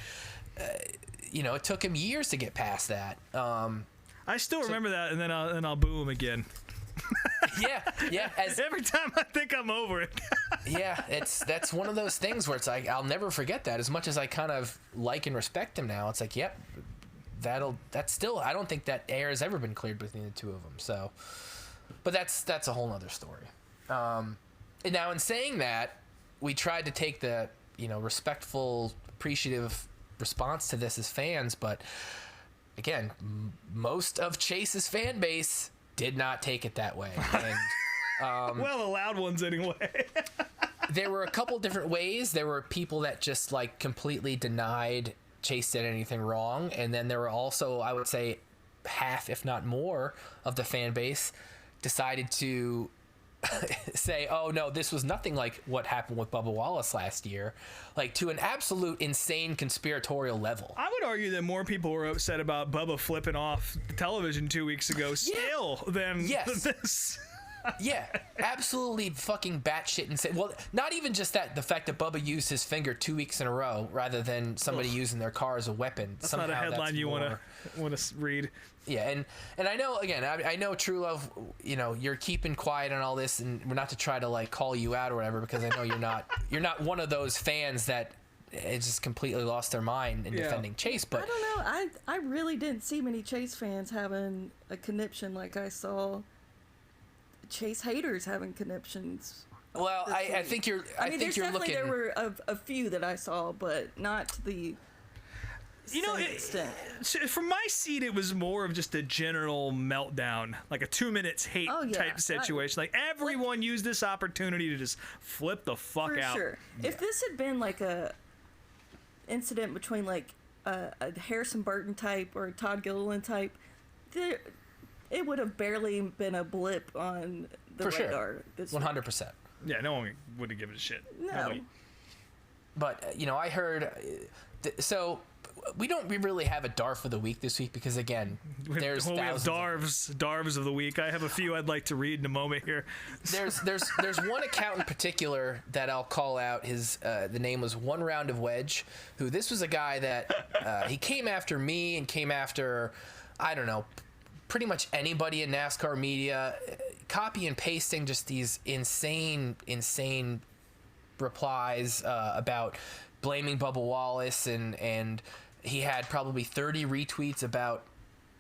it took him years to get past that. I still remember that, and then I'll boo him again. Yeah. Every time I think I'm over it. Yeah, that's one of those things where it's like, I'll never forget that. As much as I kind of like and respect him now, it's like, yep, that's still, I don't think that air has ever been cleared between the two of them. So, but that's a whole nother story. And now in saying that, we tried to take the, respectful, appreciative response to this as fans, but again, most of Chase's fan base did not take it that way. And well, the loud ones anyway. There were a couple different ways. There were people that just like completely denied Chase did anything wrong. And then there were also, I would say, half, if not more, of the fan base decided to say, oh no, this was nothing like what happened with Bubba Wallace last year, like to an absolute insane conspiratorial level. I would argue that more people were upset about Bubba flipping off the television 2 weeks ago still than this. Yeah, absolutely fucking batshit insane. Well, not even just that, the fact that Bubba used his finger 2 weeks in a row rather than somebody using their car as a weapon. That's not a headline you want to read. Yeah, and I know, again, I know Truelove, you know, you're keeping quiet on all this, and we're not to try to like call you out or whatever, because I know you're not one of those fans that has just completely lost their mind in defending Chase. But I don't know. I really didn't see many Chase fans having a conniption like I saw Chase haters having conniptions. Well, I think you're. I think there's you're definitely looking. there were a few that I saw, but not to the same extent. From my seat, it was more of just a general meltdown, like a 2 minutes hate type situation. Like everyone used this opportunity to just flip the fuck out. For sure. Yeah. If this had been like a incident between like a Harrison Burton type or a Todd Gilliland type, it would have barely been a blip on the radar. Sure. 100%. Yeah, no one would have given a shit. No. Nobody. But, you know, I heard... So, we don't really have a DARF of the week this week because, again, there's we have DARVs of the week. I have a few I'd like to read in a moment here. There's one account in particular that I'll call out. The name was One Round of Wedge, who this was a guy that he came after me and came after, I don't know, pretty much anybody in NASCAR media, copy and pasting just these insane replies about blaming Bubba Wallace, and he had probably 30 retweets about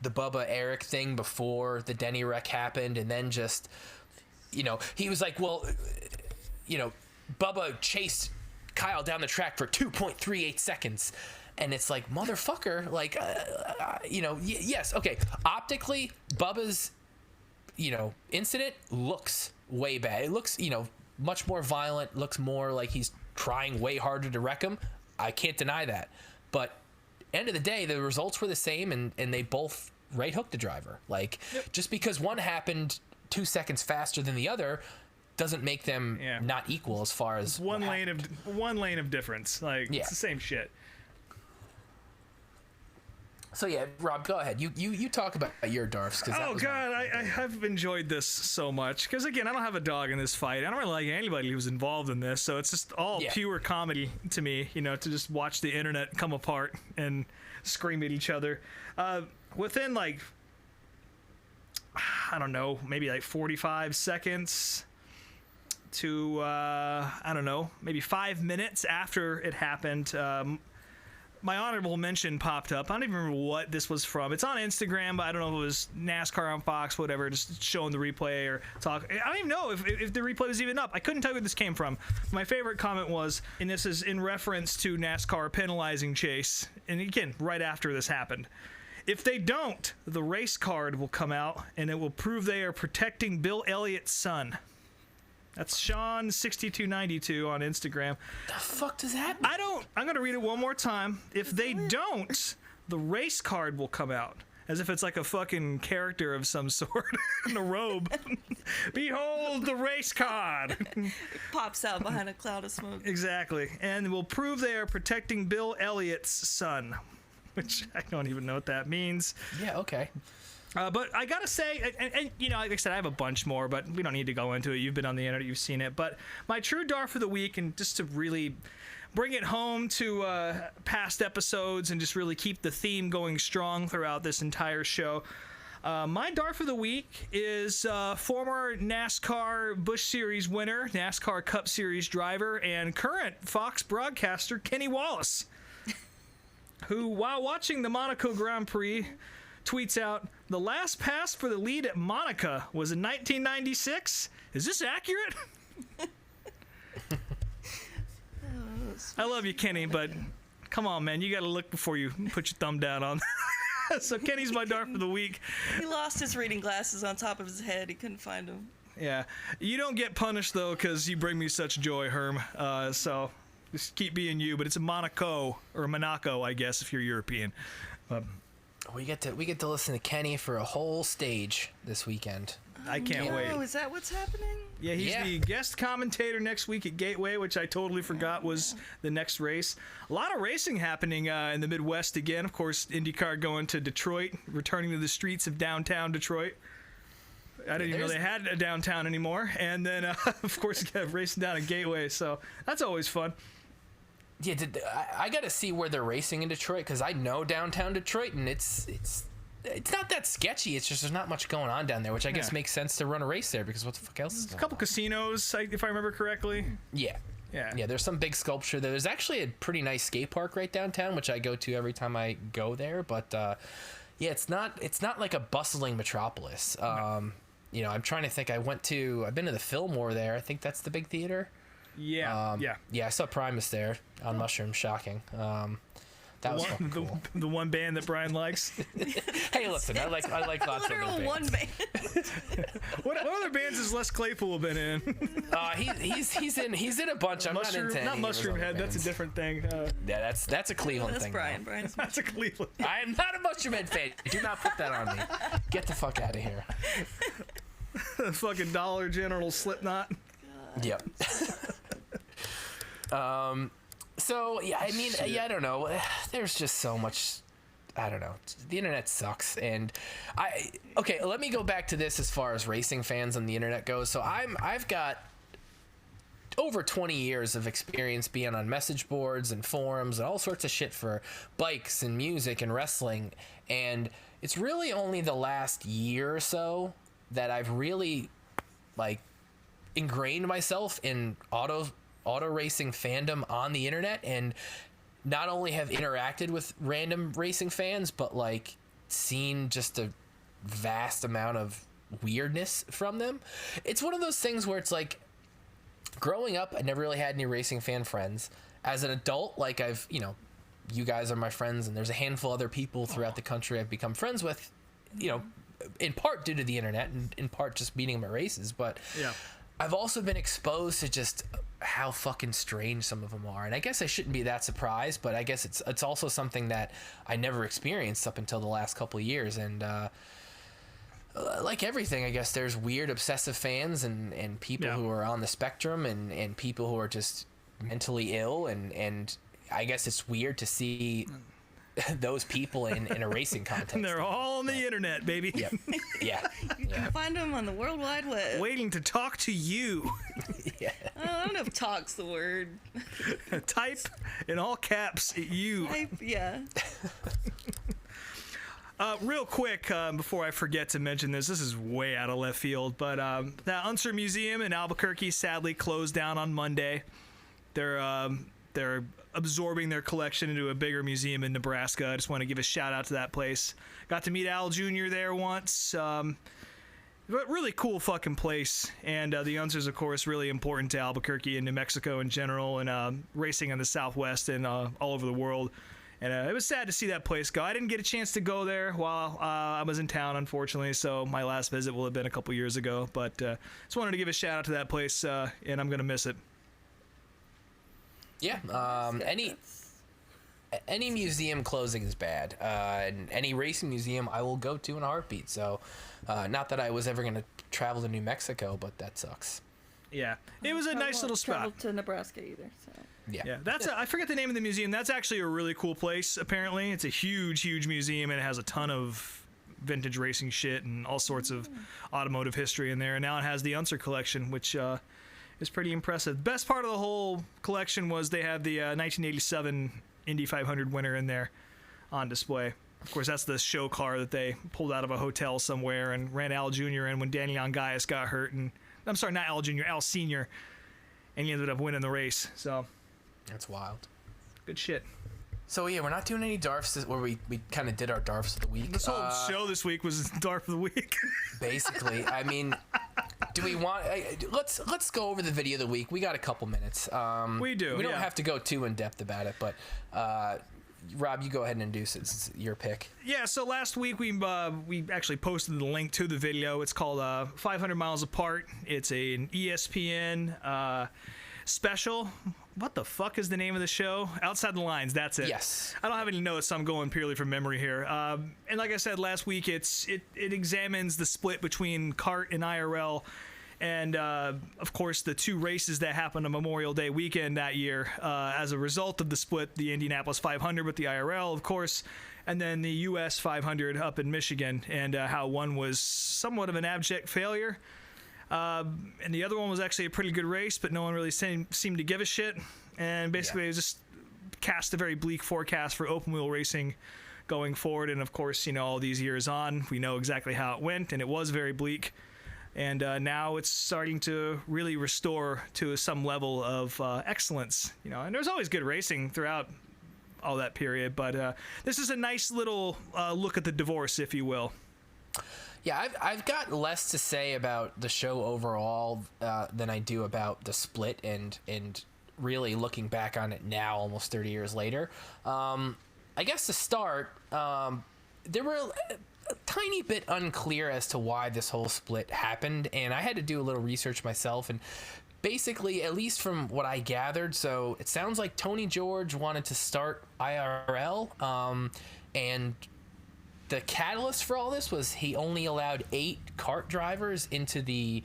the Bubba Eric thing before the Denny wreck happened, and then just, you know, he was like, well, you know, Bubba chased Kyle down the track for 2.38 seconds. And it's like, motherfucker, like, you know, yes, okay. Optically, Bubba's, you know, incident looks way bad. It looks, you know, much more violent, looks more like he's trying way harder to wreck him. I can't deny that. But end of the day, the results were the same, and they both right hooked the driver. Like, just because one happened 2 seconds faster than the other doesn't make them not equal as far as one lane of difference. Like, it's the same shit. So yeah, Rob, go ahead. You talk about your DARFs. Oh God, I have enjoyed this so much because again, I don't have a dog in this fight. I don't really like anybody who was involved in this, so it's just all pure comedy to me. You know, to just watch the internet come apart and scream at each other. Within like, I don't know, maybe like 45 seconds to I don't know, maybe 5 minutes after it happened. My honorable mention popped up. I don't even remember what this was from. It's on Instagram, but I don't know if it was NASCAR on Fox, whatever, just showing the replay or talk. I don't even know if the replay was even up. I couldn't tell you where this came from. My favorite comment was, and this is in reference to NASCAR penalizing Chase, and again, right after this happened. If they don't, the race card will come out, and it will prove they are protecting Bill Elliott's son. That's Sean6292 on Instagram. The fuck does that mean? I'm going to read it one more time. If they don't, the race card will come out. As if it's like a fucking character of some sort in a robe. Behold the race card. It pops out behind a cloud of smoke. Exactly. And will prove they are protecting Bill Elliott's son. Which I don't even know what that means. Yeah, okay. But I gotta say, and you know, like I said, I have a bunch more, but we don't need to go into it. You've been on the internet, you've seen it. But my true DARF for the week, and just to really bring it home to past episodes and just really keep the theme going strong throughout this entire show, my DARF of the week is former NASCAR Busch Series winner, NASCAR Cup Series driver, and current Fox broadcaster Kenny Wallace, who, while watching the Monaco Grand Prix, tweets out, "The last pass for the lead at Monaco was in 1996. Is this accurate?" I love you, Kenny, but come on, man. You got to look before you put your thumb down on So Kenny's my DARF for the week. He lost his reading glasses on top of his head. He couldn't find them. Yeah. You don't get punished, though, because you bring me such joy, Herm. So Just keep being you, but it's in Monaco, or Monaco, I guess, if you're European. We get to listen to Kenny for a whole stage this weekend. I can't wait. Oh, is that what's happening? Yeah, he's the guest commentator next week at Gateway, which I totally forgot was the next race. A lot of racing happening in the Midwest again. Of course, IndyCar going to Detroit, returning to the streets of downtown Detroit. I didn't even know they had a downtown anymore. And then, of course, racing down at Gateway, so that's always fun. Yeah, I got to see where they're racing in Detroit, because I know downtown Detroit, and it's not that sketchy. It's just there's not much going on down there, which I guess makes sense to run a race there, because what the fuck else is a couple casinos, if I remember correctly. Yeah, there's some big sculpture there. There's actually a pretty nice skate park right downtown, which I go to every time I go there. But it's not like a bustling metropolis. You know, I'm trying to think. I've been to the Fillmore there. I think that's the big theater. Yeah. I saw Primus there on Mushroom. Shocking. That was fucking cool. The one band that Brian likes. Hey, listen, I like lots of Literal other one bands. band. What other bands has Les Claypool been in? He's in a bunch. I'm not into any not of his Mushroom other Head. bands. That's a different thing. Yeah, that's a Cleveland That's thing. Brian. though. Brian's That's a Cleveland. I am not a Mushroom Head fan. Do not put that on me. Get the fuck out of here. Fucking Dollar General Slipknot. Yep. So yeah, I mean, I don't know. There's just so much. I don't know. The internet sucks, and let me go back to this as far as racing fans on the internet goes. So I've got over 20 years of experience being on message boards and forums and all sorts of shit for bikes and music and wrestling, and it's really only the last year or so that I've really ingrained myself in auto racing fandom on the internet, and not only have interacted with random racing fans, but seen just a vast amount of weirdness from them. It's one of those things where it's growing up, I never really had any racing fan friends. As an adult, you guys are my friends, and there's a handful of other people throughout the country I've become friends with, in part due to the internet and in part just meeting them at races. But I've also been exposed to just how fucking strange some of them are, and I guess I shouldn't be that surprised, but I guess it's also something that I never experienced up until the last couple of years. And like everything, I guess there's weird obsessive fans and people who are on the spectrum and people who are just mentally ill, and I guess it's weird to see those people in a racing context. And they're all on the internet, baby. Yep. Yeah. You can find them on the World Wide Web. Waiting to talk to you. Yeah. I don't know if "talk's" the word. Type in all caps you. Yeah. Real quick, before I forget to mention this is way out of left field, but the Unser Museum in Albuquerque sadly closed down on Monday. They're absorbing their collection into a bigger museum in Nebraska. I just want to give a shout out to that place. Got to meet Al Jr. there once. But really cool fucking place. And the Unsers, of course, really important to Albuquerque and New Mexico in general, and racing in the Southwest and all over the world. And it was sad to see that place go. I didn't get a chance to go there while I was in town, unfortunately, so my last visit will have been a couple years ago. But just wanted to give a shout out to that place, and I'm going to miss it. Yeah. Any museum closing is bad. And any racing museum I will go to in a heartbeat. So, not that I was ever going to travel to New Mexico, but that sucks. Yeah, it was a nice little spot. Travel to Nebraska either. So. Yeah. That's I forget the name of the museum. That's actually a really cool place. Apparently, it's a huge museum, and it has a ton of vintage racing shit and all sorts of automotive history in there. And now it has the Unser collection, which is pretty impressive. Best part of the whole collection was they have the 1987 Indy 500 winner in there on display. Of course, that's the show car that they pulled out of a hotel somewhere and ran Al Jr. in when Danny Ongais got hurt. And I'm sorry, not Al Jr., Al Sr. And he ended up winning the race. So That's wild. good shit. So yeah, we're not doing any DARFs where we kind of did our DARFs of the week. This whole show this week was DARF of the week. Basically, I mean, do we want? Let's go over the video of the week. We got a couple minutes. We do. We don't have to go too in depth about it, but Rob, you go ahead and introduce it. It's your pick. Yeah, so last week we actually posted the link to the video. It's called 500 Miles Apart. It's an ESPN special what the fuck is the name of the show? Outside the Lines. That's it. Yes. I don't have any notes, so I'm going purely from memory here. And like I said last week, it examines the split between kart and IRL. And, of course, the two races that happened on Memorial Day weekend that year as a result of the split, the Indianapolis 500 with the IRL, of course, and then the U.S. 500 up in Michigan, and how one was somewhat of an abject failure. And the other one was actually a pretty good race, but no one really seemed to give a shit. And basically, it just cast a very bleak forecast for open wheel racing going forward. And, of course, all these years on, we know exactly how it went, and it was very bleak. And now it's starting to really restore to some level of excellence, And there's always good racing throughout all that period, but this is a nice little look at the divorce, if you will. Yeah, I've got less to say about the show overall than I do about the split, and really looking back on it now, almost 30 years later. I guess to start, there were a tiny bit unclear as to why this whole split happened, and I had to do a little research myself, and basically, at least from what I gathered, so it sounds like Tony George wanted to start IRL, and the catalyst for all this was he only allowed 8 kart drivers into the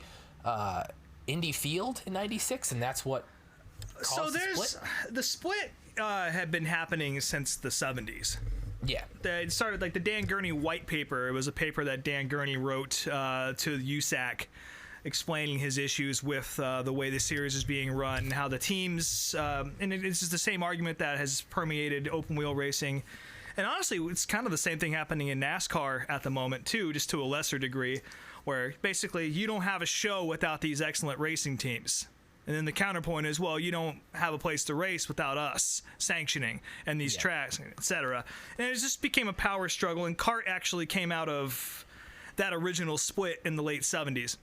Indy field in '96, and that's what caused the split had been happening since the 70s. Yeah. It started like the Dan Gurney white paper. It was a paper that Dan Gurney wrote to USAC explaining his issues with the way the series is being run and how the teams, and it's just the same argument that has permeated open wheel racing. And honestly, it's kind of the same thing happening in NASCAR at the moment too, just to a lesser degree, where basically you don't have a show without these excellent racing teams. And then the counterpoint is, well, you don't have a place to race without us sanctioning and these tracks, etc. And it just became a power struggle, and kart actually came out of that original split in the late 70s.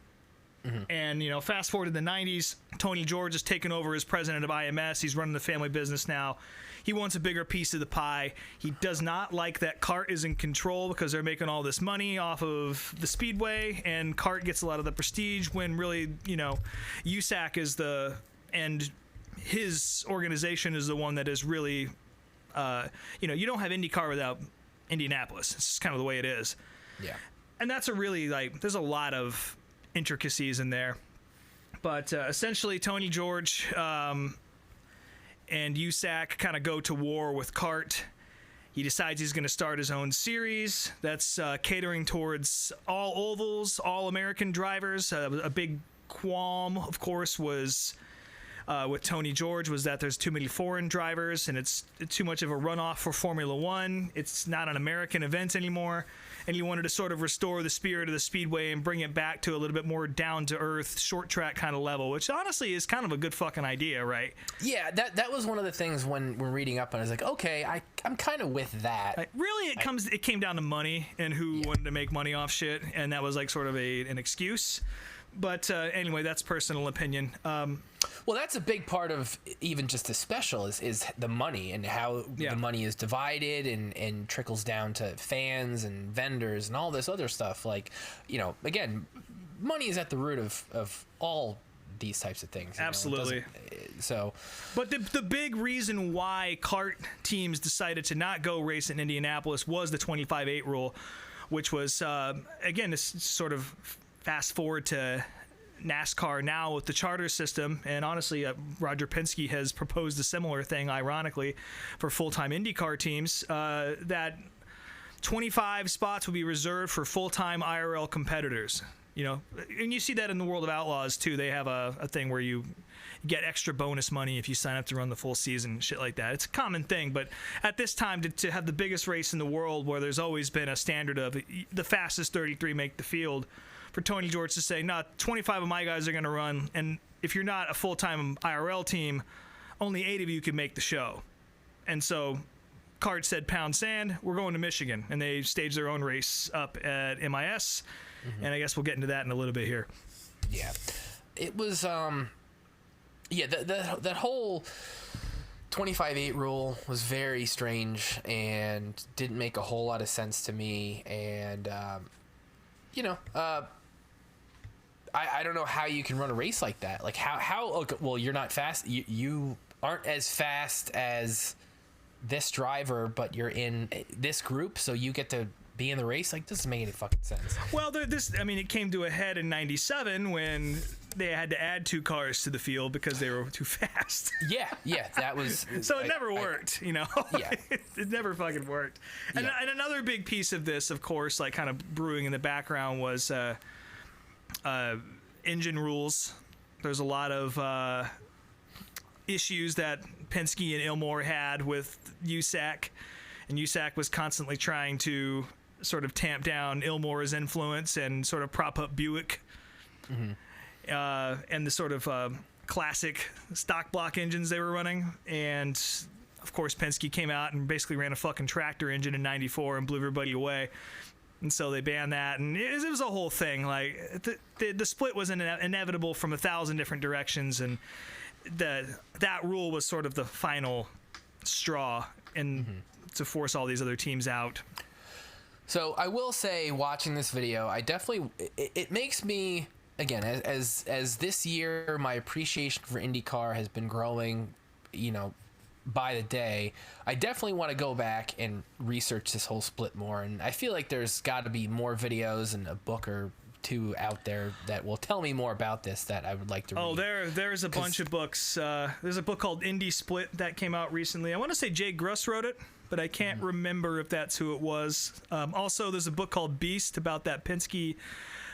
Mm-hmm. And, fast forward to the 90s, Tony George has taken over as president of IMS. He's running the family business now. He wants a bigger piece of the pie. He does not like that kart is in control because they're making all this money off of the speedway, and kart gets a lot of the prestige when really, USAC is and his organization is the one that is really, you don't have IndyCar without Indianapolis. It's just kind of the way it is. Yeah. And that's a really, there's a lot of intricacies in there. But essentially, Tony George and USAC kind of go to war with kart. He decides he's going to start his own series that's catering towards all ovals, all American drivers. A big qualm, of course, was with Tony George was that there's too many foreign drivers and it's too much of a runoff for Formula One. It's not an American event anymore. And he wanted to sort of restore the spirit of the speedway and bring it back to a little bit more down-to-earth, short-track kind of level, which honestly is kind of a good fucking idea, right? Yeah, that was one of the things when we're reading up on it. I was like, okay, I'm kind of with that. Really, it came down to money and who wanted to make money off shit, and that was sort of an excuse. But anyway, that's personal opinion. Well, that's a big part of even just the special is the money and how the money is divided and trickles down to fans and vendors and all this other stuff. Again, money is at the root of all these types of things. Absolutely. But the big reason why kart teams decided to not go race in Indianapolis was the 25-8 rule, which was, again, this sort of fast forward to NASCAR now with the charter system, and honestly, Roger Penske has proposed a similar thing, ironically, for full-time IndyCar teams, that 25 spots will be reserved for full-time IRL competitors. And you see that in the World of Outlaws, too. They have a thing where you get extra bonus money if you sign up to run the full season, shit like that. It's a common thing, but at this time, to have the biggest race in the world where there's always been a standard of the fastest 33 make the field, for Tony George to say, no, 25 of my guys are going to run, and if you're not a full-time IRL team, only 8 of you can make the show. And so kart said, pound sand, we're going to Michigan, and they staged their own race up at MIS, and I guess we'll get into that in a little bit here. Yeah. It was, that whole 25-8 rule was very strange and didn't make a whole lot of sense to me, and, I don't know how you can run a race like that. How well, you're not fast. You aren't as fast as this driver, but you're in this group, so you get to be in the race. Like, doesn't make any fucking sense. Well, it came to a head in '97 when they had to add 2 cars to the field because they were too fast. Yeah, that was. So it never worked, you know. Yeah, it never fucking worked. And, and another big piece of this, of course, like kind of brewing in the background, was engine rules. There's a lot of issues that Penske and Ilmor had with USAC, and USAC was constantly trying to sort of tamp down Ilmor's influence and sort of prop up Buick. And the sort of classic stock block engines they were running. And of course Penske came out and basically ran a fucking tractor engine in '94 and blew everybody away. And so they banned that, and it was a whole thing. Like the split was inevitable from 1,000 different directions, and that rule was sort of the final straw and to force all these other teams out. So I will say, watching this video, I definitely it makes me, again, as this year my appreciation for IndyCar has been growing, you know, by the day. I definitely want to go back and research this whole split more, and I feel like there's got to be more videos and a book or 2 out there that will tell me more about this that I would like to read. Oh, there's a bunch of books. There's a book called Indy Split that came out recently. I want to say Jay Gruss wrote it, but I can't remember if that's who it was. Also, there's a book called Beast about that Penske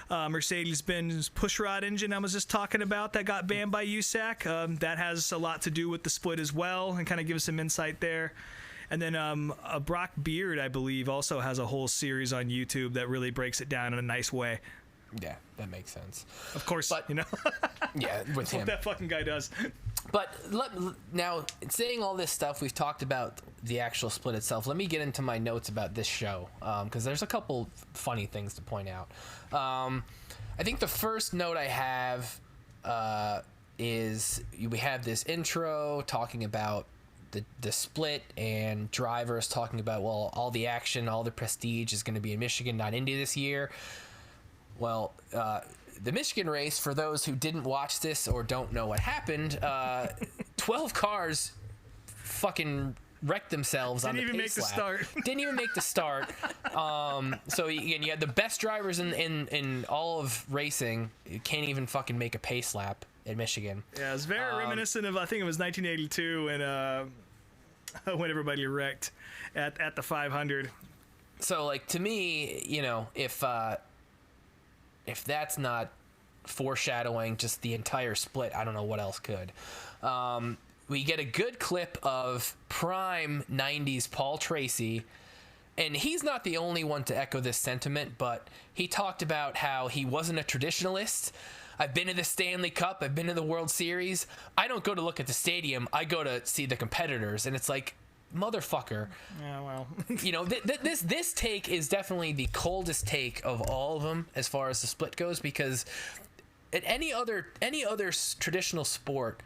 Mercedes-Benz pushrod engine I was just talking about that got banned by USAC. That has a lot to do with the split as well, and kind of gives some insight there. And then Brock Beard, I believe, also has a whole series on YouTube that really breaks it down in a nice way. Yeah, that makes sense. Of course, but, you know. Yeah, with him. What that fucking guy does. But now, saying all this stuff, we've talked about the actual split itself. Let me get into my notes about this show, because there's a couple funny things to point out. I think the first note I have is we have this intro talking about the split, and drivers talking about, well, all the action, all the prestige is going to be in Michigan, not Indy this year. Well, the Michigan race, for those who didn't watch this or don't know what happened, 12 cars fucking wrecked themselves on the pace lap. Didn't even make the start. So again, you had the best drivers in all of racing. You can't even fucking make a pace lap in Michigan. Yeah, it's very reminiscent of, I think it was 1982 when everybody wrecked at the 500. So, like, to me, you know, if that's not foreshadowing just the entire split, I don't know what else could. We get a good clip of prime 90s Paul Tracy, and he's not the only one to echo this sentiment, but he talked about how he wasn't a traditionalist. I've been to the Stanley Cup, I've been to the World Series. I don't go to look at the stadium, I go to see the competitors. And it's like, motherfucker. Yeah, well. You know, this take is definitely the coldest take of all of them as far as the split goes, because at any other traditional sport,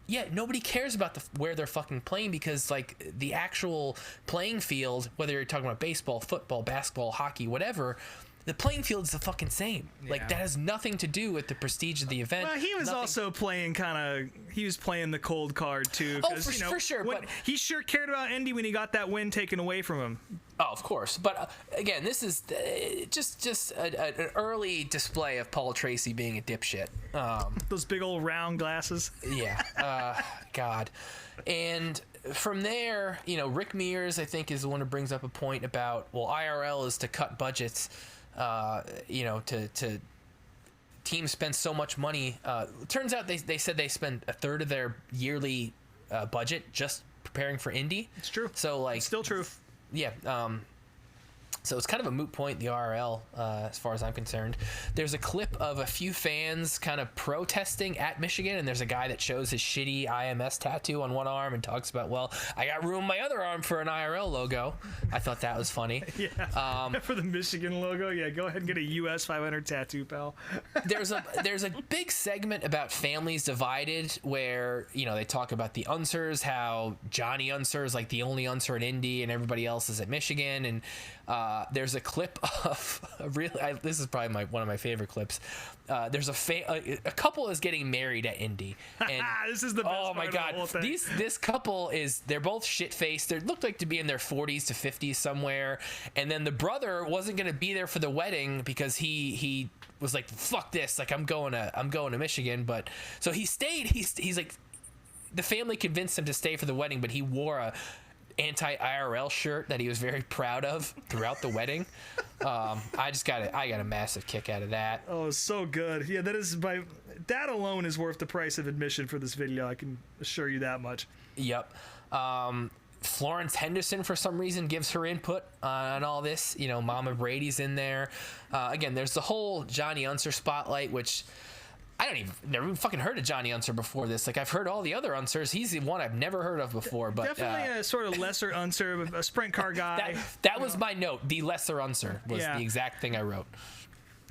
yeah, nobody cares about where they're fucking playing, because, like, the actual playing field, whether you're talking about baseball, football, basketball, hockey, whatever, the playing field is the fucking same. Yeah. Like, that has nothing to do with the prestige of the event. Well, he was also playing he was playing the cold card too. Oh, for sure. But he sure cared about Indy when he got that win taken away from him. Oh, of course. But again, this is just an early display of Paul Tracy being a dipshit. Those big old round glasses. Yeah. God. And from there, you know, Rick Mears, I think, is the one who brings up a point about, well, IRL is to cut budgets. You know, to teams spend so much money. It turns out they said they spend a third of their yearly budget just preparing for Indy. It's true. So, like, it's still true. Yeah. So it's kind of a moot point, the RL, as far as I'm concerned. There's a clip of a few fans kind of protesting at Michigan, and there's a guy that shows his shitty IMS tattoo on one arm and talks about, well, I got room in my other arm for an IRL logo. I thought that was funny. Yeah, for the Michigan logo, yeah, go ahead and get a US 500 tattoo, pal. There's a big segment about families divided where, you know, they talk about the Unsers, how Johnny Unser is like the only Unser in Indy and everybody else is at Michigan, and there's a clip of this is probably one of my favorite clips. There's a couple is getting married at Indy, and this is the best oh my part god, of the whole thing. this couple they're both shit faced. They looked like to be in their 40s to 50s somewhere, and then the brother wasn't gonna be there for the wedding because he was like, fuck this, like I'm going to Michigan, but so he stayed. He's like, the family convinced him to stay for the wedding, but he wore a anti-IRL shirt that he was very proud of throughout the wedding. I got a massive kick out of that. Oh, so good. Yeah, that alone is worth the price of admission for this video. I can assure you that much. Yep. Florence Henderson, for some reason, gives her input on all this. You know, Mama Brady's in there. Again, there's the whole Johnny Unser spotlight, which never even fucking heard of Johnny Unser before this. Like, I've heard all the other Unsers. He's the one I've never heard of before. But definitely a sort of lesser Unser, a sprint car guy. That was my note. The lesser Unser was the exact thing I wrote.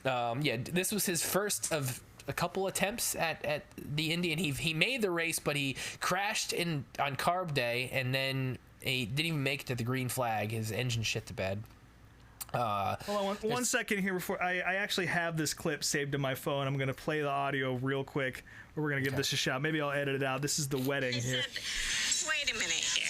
This was his first of a couple attempts at the Indy, and he made the race, but he crashed on carb day, and then he didn't even make it to the green flag. His engine shit the bed. Hold on one second here before I actually have this clip saved to my phone. I'm going to play the audio real quick. We're going to give this a shot. Maybe I'll edit it out. This is the wedding here. Wait a minute here.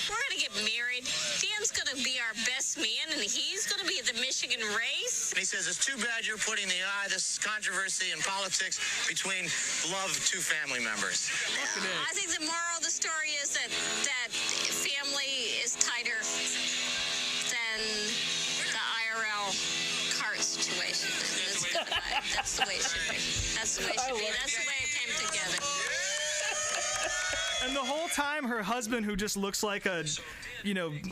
We're going to get married. Dan's going to be our best man, and he's going to be at the Michigan race. He says it's too bad you're putting this controversy and politics between beloved two family members. I think the moral of the story is that family is tighter than the IRL cart situation. That's the way it should be. That's the way it should be. That's the way it came together. And the whole time, her husband, who just looks like a,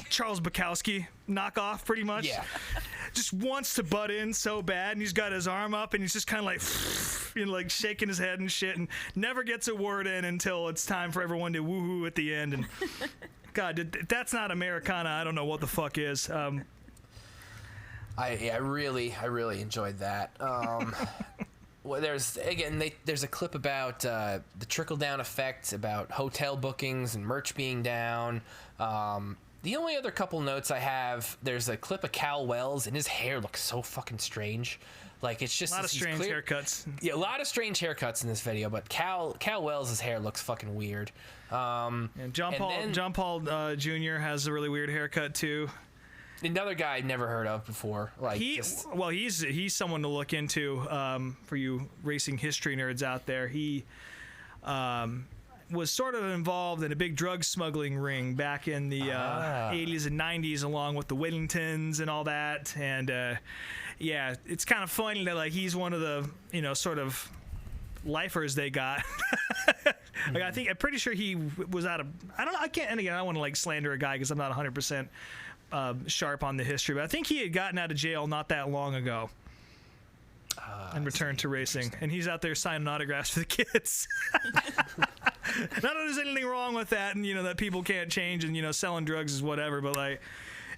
Charles Bukowski knockoff, pretty much, just wants to butt in so bad, and he's got his arm up, and he's just kind of like, like shaking his head and shit, and never gets a word in until it's time for everyone to woohoo at the end. And God, if that's not Americana, I don't know what the fuck is. I really enjoyed that. Well, there's a clip about the trickle-down effect, about hotel bookings and merch being down. The only other couple notes I have, there's a clip of Cal Wells, and his hair looks so fucking strange. Like, it's just a lot of strange haircuts. Yeah, a lot of strange haircuts in this video, but Cal Wells' hair looks fucking weird. And John Paul Jr. has a really weird haircut too. Another guy I'd never heard of before. Like he's someone to look into for you racing history nerds out there. He was sort of involved in a big drug smuggling ring back in the 80s and 90s, along with the Whittingtons and all that. And it's kind of funny that like he's one of the sort of lifers they got. Like I'm pretty sure he was out of. I don't know. I can't. And again, I don't want to like slander a guy because I'm not 100%. Sharp on the history, but I think he had gotten out of jail not that long ago and returned to racing, and he's out there signing autographs for the kids. Not that there's anything wrong with that, and that people can't change, and selling drugs is whatever, but like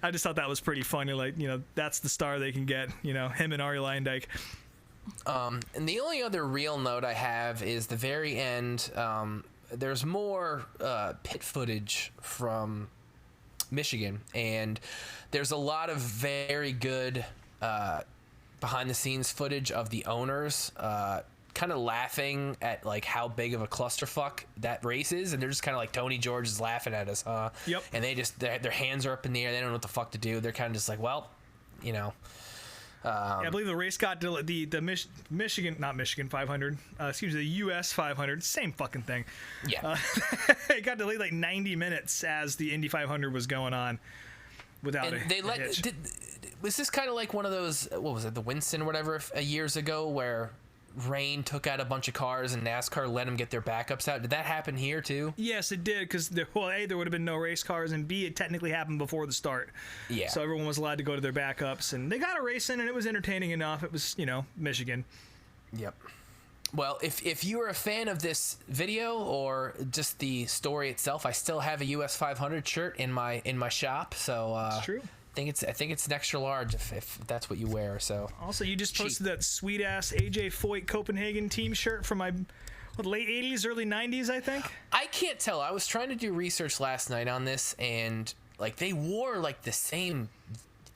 I just thought that was pretty funny. Like that's the star they can get, him and Ari Leyendyke. And the only other real note I have is the very end. There's more pit footage from Michigan, and there's a lot of very good behind the scenes footage of the owners kind of laughing at like how big of a clusterfuck that race is, and they're just kind of like, Tony George is laughing at us, huh? Yep. And they just their hands are up in the air, they don't know what the fuck to do. They're kind of just like, well, I believe the race got the Michigan, not Michigan 500, the US 500, same fucking thing. Yeah. It got delayed like 90 minutes as the Indy 500 was going on without a hitch. Was this kind of like one of those, what was it, the Winston or whatever, years ago, where rain took out a bunch of cars and NASCAR let them get their backups out? Did that happen here too? Yes, it did, because A, there would have been no race cars, and B, it technically happened before the start. Yeah. So everyone was allowed to go to their backups, and they got a race in, and it was entertaining enough. It was, Michigan. Yep. Well, if you were a fan of this video or just the story itself, I still have a US 500 shirt in my shop. So That's true. I think it's an extra large if that's what you wear. So also, you just posted that sweet ass AJ Foyt Copenhagen team shirt from my late 80s, early 90s, I think. I can't tell. I was trying to do research last night on this, and like they wore like the same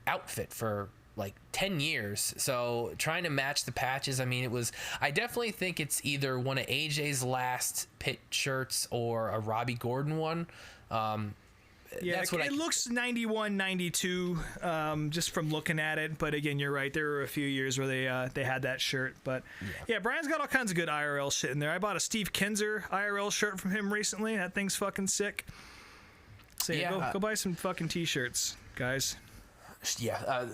outfit for like 10 years. So trying to match the patches, I mean, I definitely think it's either one of AJ's last pit shirts or a Robbie Gordon one. Yeah, that's what it looks 91, 92, just from looking at it. But again, you're right. There were a few years where they had that shirt. But yeah, Brian's got all kinds of good IRL shit in there. I bought a Steve Kinzer IRL shirt from him recently. That thing's fucking sick. So yeah, go buy some fucking t-shirts, guys. Yeah,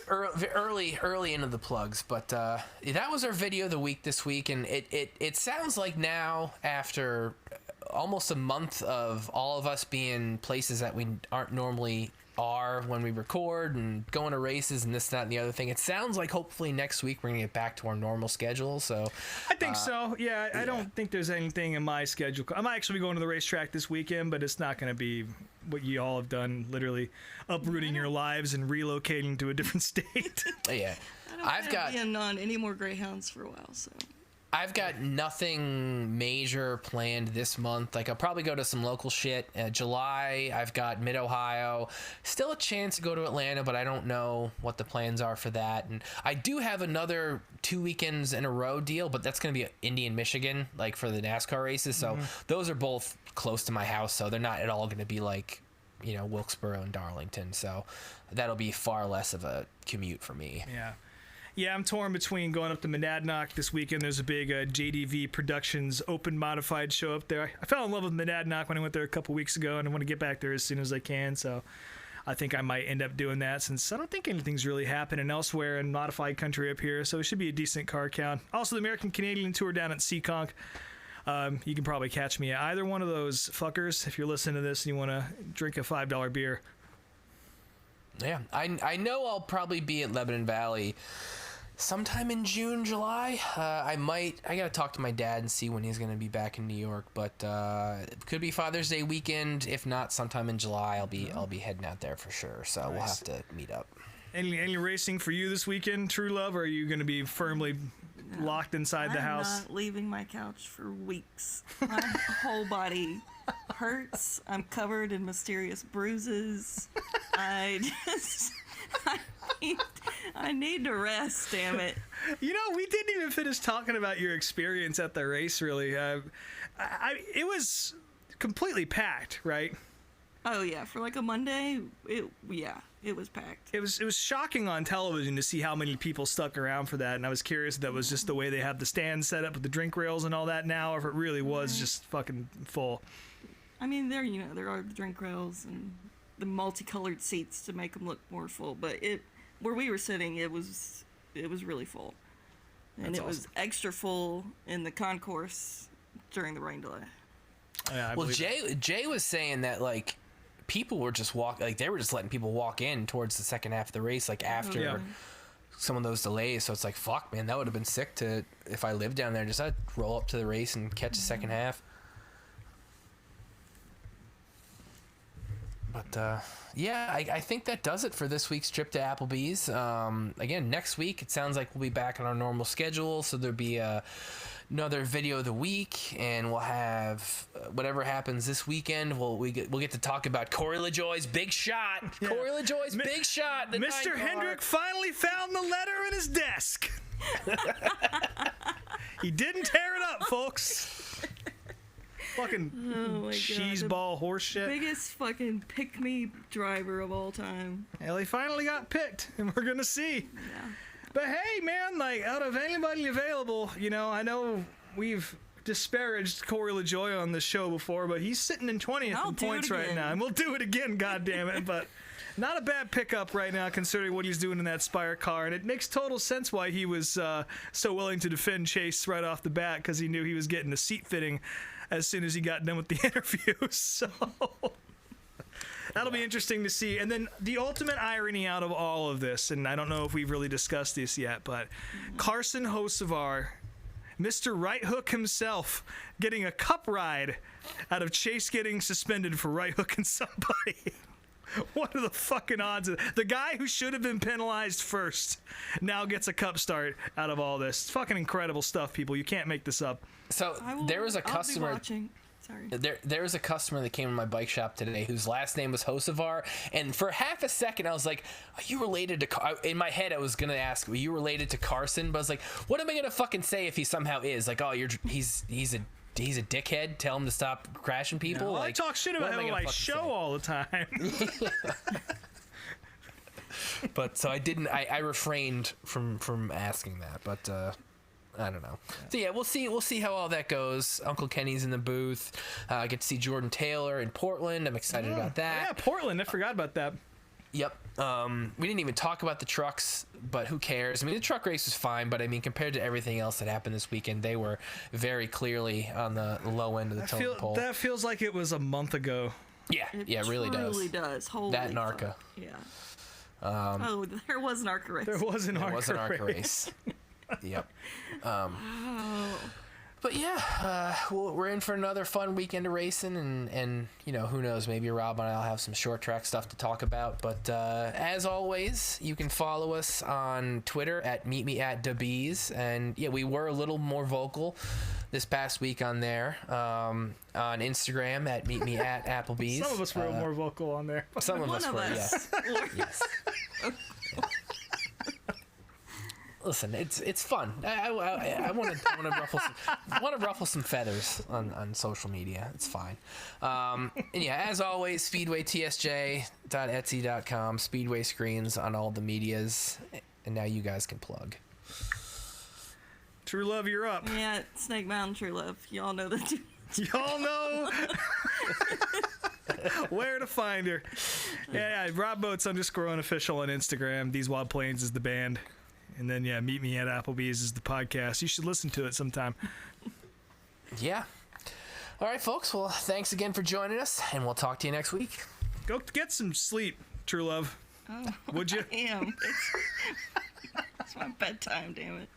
early into the plugs, but that was our video of the week this week, and it sounds like now, after almost a month of all of us being places that we aren't normally are when we record and going to races and this, that, and the other thing, it sounds like hopefully next week we're gonna get back to our normal schedule. So I think so. Yeah, I don't think there's anything in my schedule. I'm actually going to the racetrack this weekend, but it's not going to be what you all have done, literally uprooting your lives and relocating to a different state. Yeah, I've got being on any more Greyhounds for a while, so. I've got nothing major planned this month. Like, I'll probably go to some local shit. July, I've got Mid-Ohio. Still a chance to go to Atlanta, but I don't know what the plans are for that. And I do have another 2 weekends in a row deal, but that's going to be Indy and Michigan, like for the NASCAR races. So those are both close to my house, so they're not at all going to be like, you know, Wilkesboro and Darlington. So that'll be far less of a commute for me. Yeah. Yeah, I'm torn between going up to Monadnock this weekend. There's a big JDV Productions open modified show up there. I fell in love with Monadnock when I went there a couple weeks ago, and I want to get back there as soon as I can. So I think I might end up doing that, since I don't think anything's really happening elsewhere in modified country up here. So it should be a decent car count. Also, the American Canadian Tour down at Seekonk. You can probably catch me at either one of those fuckers if you're listening to this and you want to drink a $5 beer. Yeah, I know I'll probably be at Lebanon Valley sometime in June, July. I gotta talk to my dad and see when he's gonna be back in New York, but it could be Father's Day weekend. If not, sometime in July, I'll be heading out there for sure. So We'll have to meet up. Any racing for you this weekend, Truelove, or are you gonna be firmly locked inside the house? I'm not leaving my couch for weeks. My whole body hurts. I'm covered in mysterious bruises. I need to rest, damn it. You know, we didn't even finish talking about your experience at the race, really. It was completely packed, right? Oh, yeah. For like a Monday, it was packed. It was shocking on television to see how many people stuck around for that, and I was curious if that was just the way they have the stand set up with the drink rails and all that now, or if it really was just fucking full. I mean, there are the drink rails and the multicolored seats to make them look more full, but where we were sitting, it was really full, and it was extra full in the concourse during the rain delay. Yeah, well, Jay was saying that like people were just they were just letting people walk in towards the second half of the race, like after some of those delays. So it's like, fuck, man, that would have been sick if I lived down there. Just I'd roll up to the race and catch the second half. But yeah, I think that does it for this week's trip to Applebee's. Again, next week it sounds like we'll be back on our normal schedule, so there'll be another video of the week, and we'll have whatever happens this weekend. We'll get to talk about Corey LaJoie's big shot. Yeah. Corey LaJoie's big shot. Mr. Hendrick finally found the letter in his desk. He didn't tear it up, folks. Fucking cheeseball horse shit. Biggest fucking pick-me driver of all time. Well, he finally got picked, and we're gonna see. Yeah. But hey, man, like, out of anybody available, you know, I know we've disparaged Corey LaJoie on this show before, but he's sitting in 20th in points right now, and we'll do it again, goddammit. But not a bad pickup right now, considering what he's doing in that Spire car, and it makes total sense why he was so willing to defend Chase right off the bat, because he knew he was getting a seat fitting as soon as he got done with the interview. So that'll be interesting to see. And then the ultimate irony out of all of this, and I don't know if we've really discussed this yet, but Carson Hocevar, Mr. Right Hook himself, getting a cup ride out of Chase getting suspended for right hooking somebody. What are the fucking odds of the guy who should have been penalized first now gets a cup start out of all this? It's fucking incredible stuff, people. You can't make this up. So there was a customer. Sorry. There was a customer that came to my bike shop today whose last name was Hocevar, and for half a second I was like, "Are you related to?" In my head I was gonna ask, "Are you related to Carson?" But I was like, "What am I gonna fucking say if he somehow is?" Like, "Oh, he's a dickhead. Tell him to stop crashing people." No, like, I talk shit about him on my show all the time. But so I refrained from asking that, but I don't know. So yeah, we'll see how all that goes. Uncle Kenny's in the booth. I get to see Jordan Taylor in Portland. I'm excited about that. Yeah, Portland. I forgot about that. Yep. We didn't even talk about the trucks, but who cares? I mean, the truck race was fine, but I mean, compared to everything else that happened this weekend, they were very clearly on the low end of the totem pole. That feels like it was a month ago. Yeah, it really does. It really does. Holy that and ARCA. fuck. Yeah. There was an ARCA race. There was an ARCA race. Yep. But yeah, we're in for another fun weekend of racing, and you know, who knows, maybe Rob and I'll have some short track stuff to talk about. But as always, you can follow us on Twitter at meetmeatdabees, and yeah, we were a little more vocal this past week on there. On Instagram at meetmeatapplebees. Some of us were more vocal on there. Some of us were, yes. Yes. Listen, it's fun. I want to ruffle some feathers on social media. It's fine. And yeah, as always, speedwaytsj.etsy.com, Speedway screens on all the medias, and now you guys can plug. Truelove, you're up. Yeah, Snake Mountain Truelove. Y'all know that. Y'all know where to find her. Yeah, RobBoats_unofficial on Instagram. These Wild Plains is the band. And then, yeah, Meet Me at Applebee's is the podcast. You should listen to it sometime. Yeah. All right, folks. Well, thanks again for joining us, and we'll talk to you next week. Go get some sleep, Truelove. Oh, Would you? I am. It's my bedtime, damn it.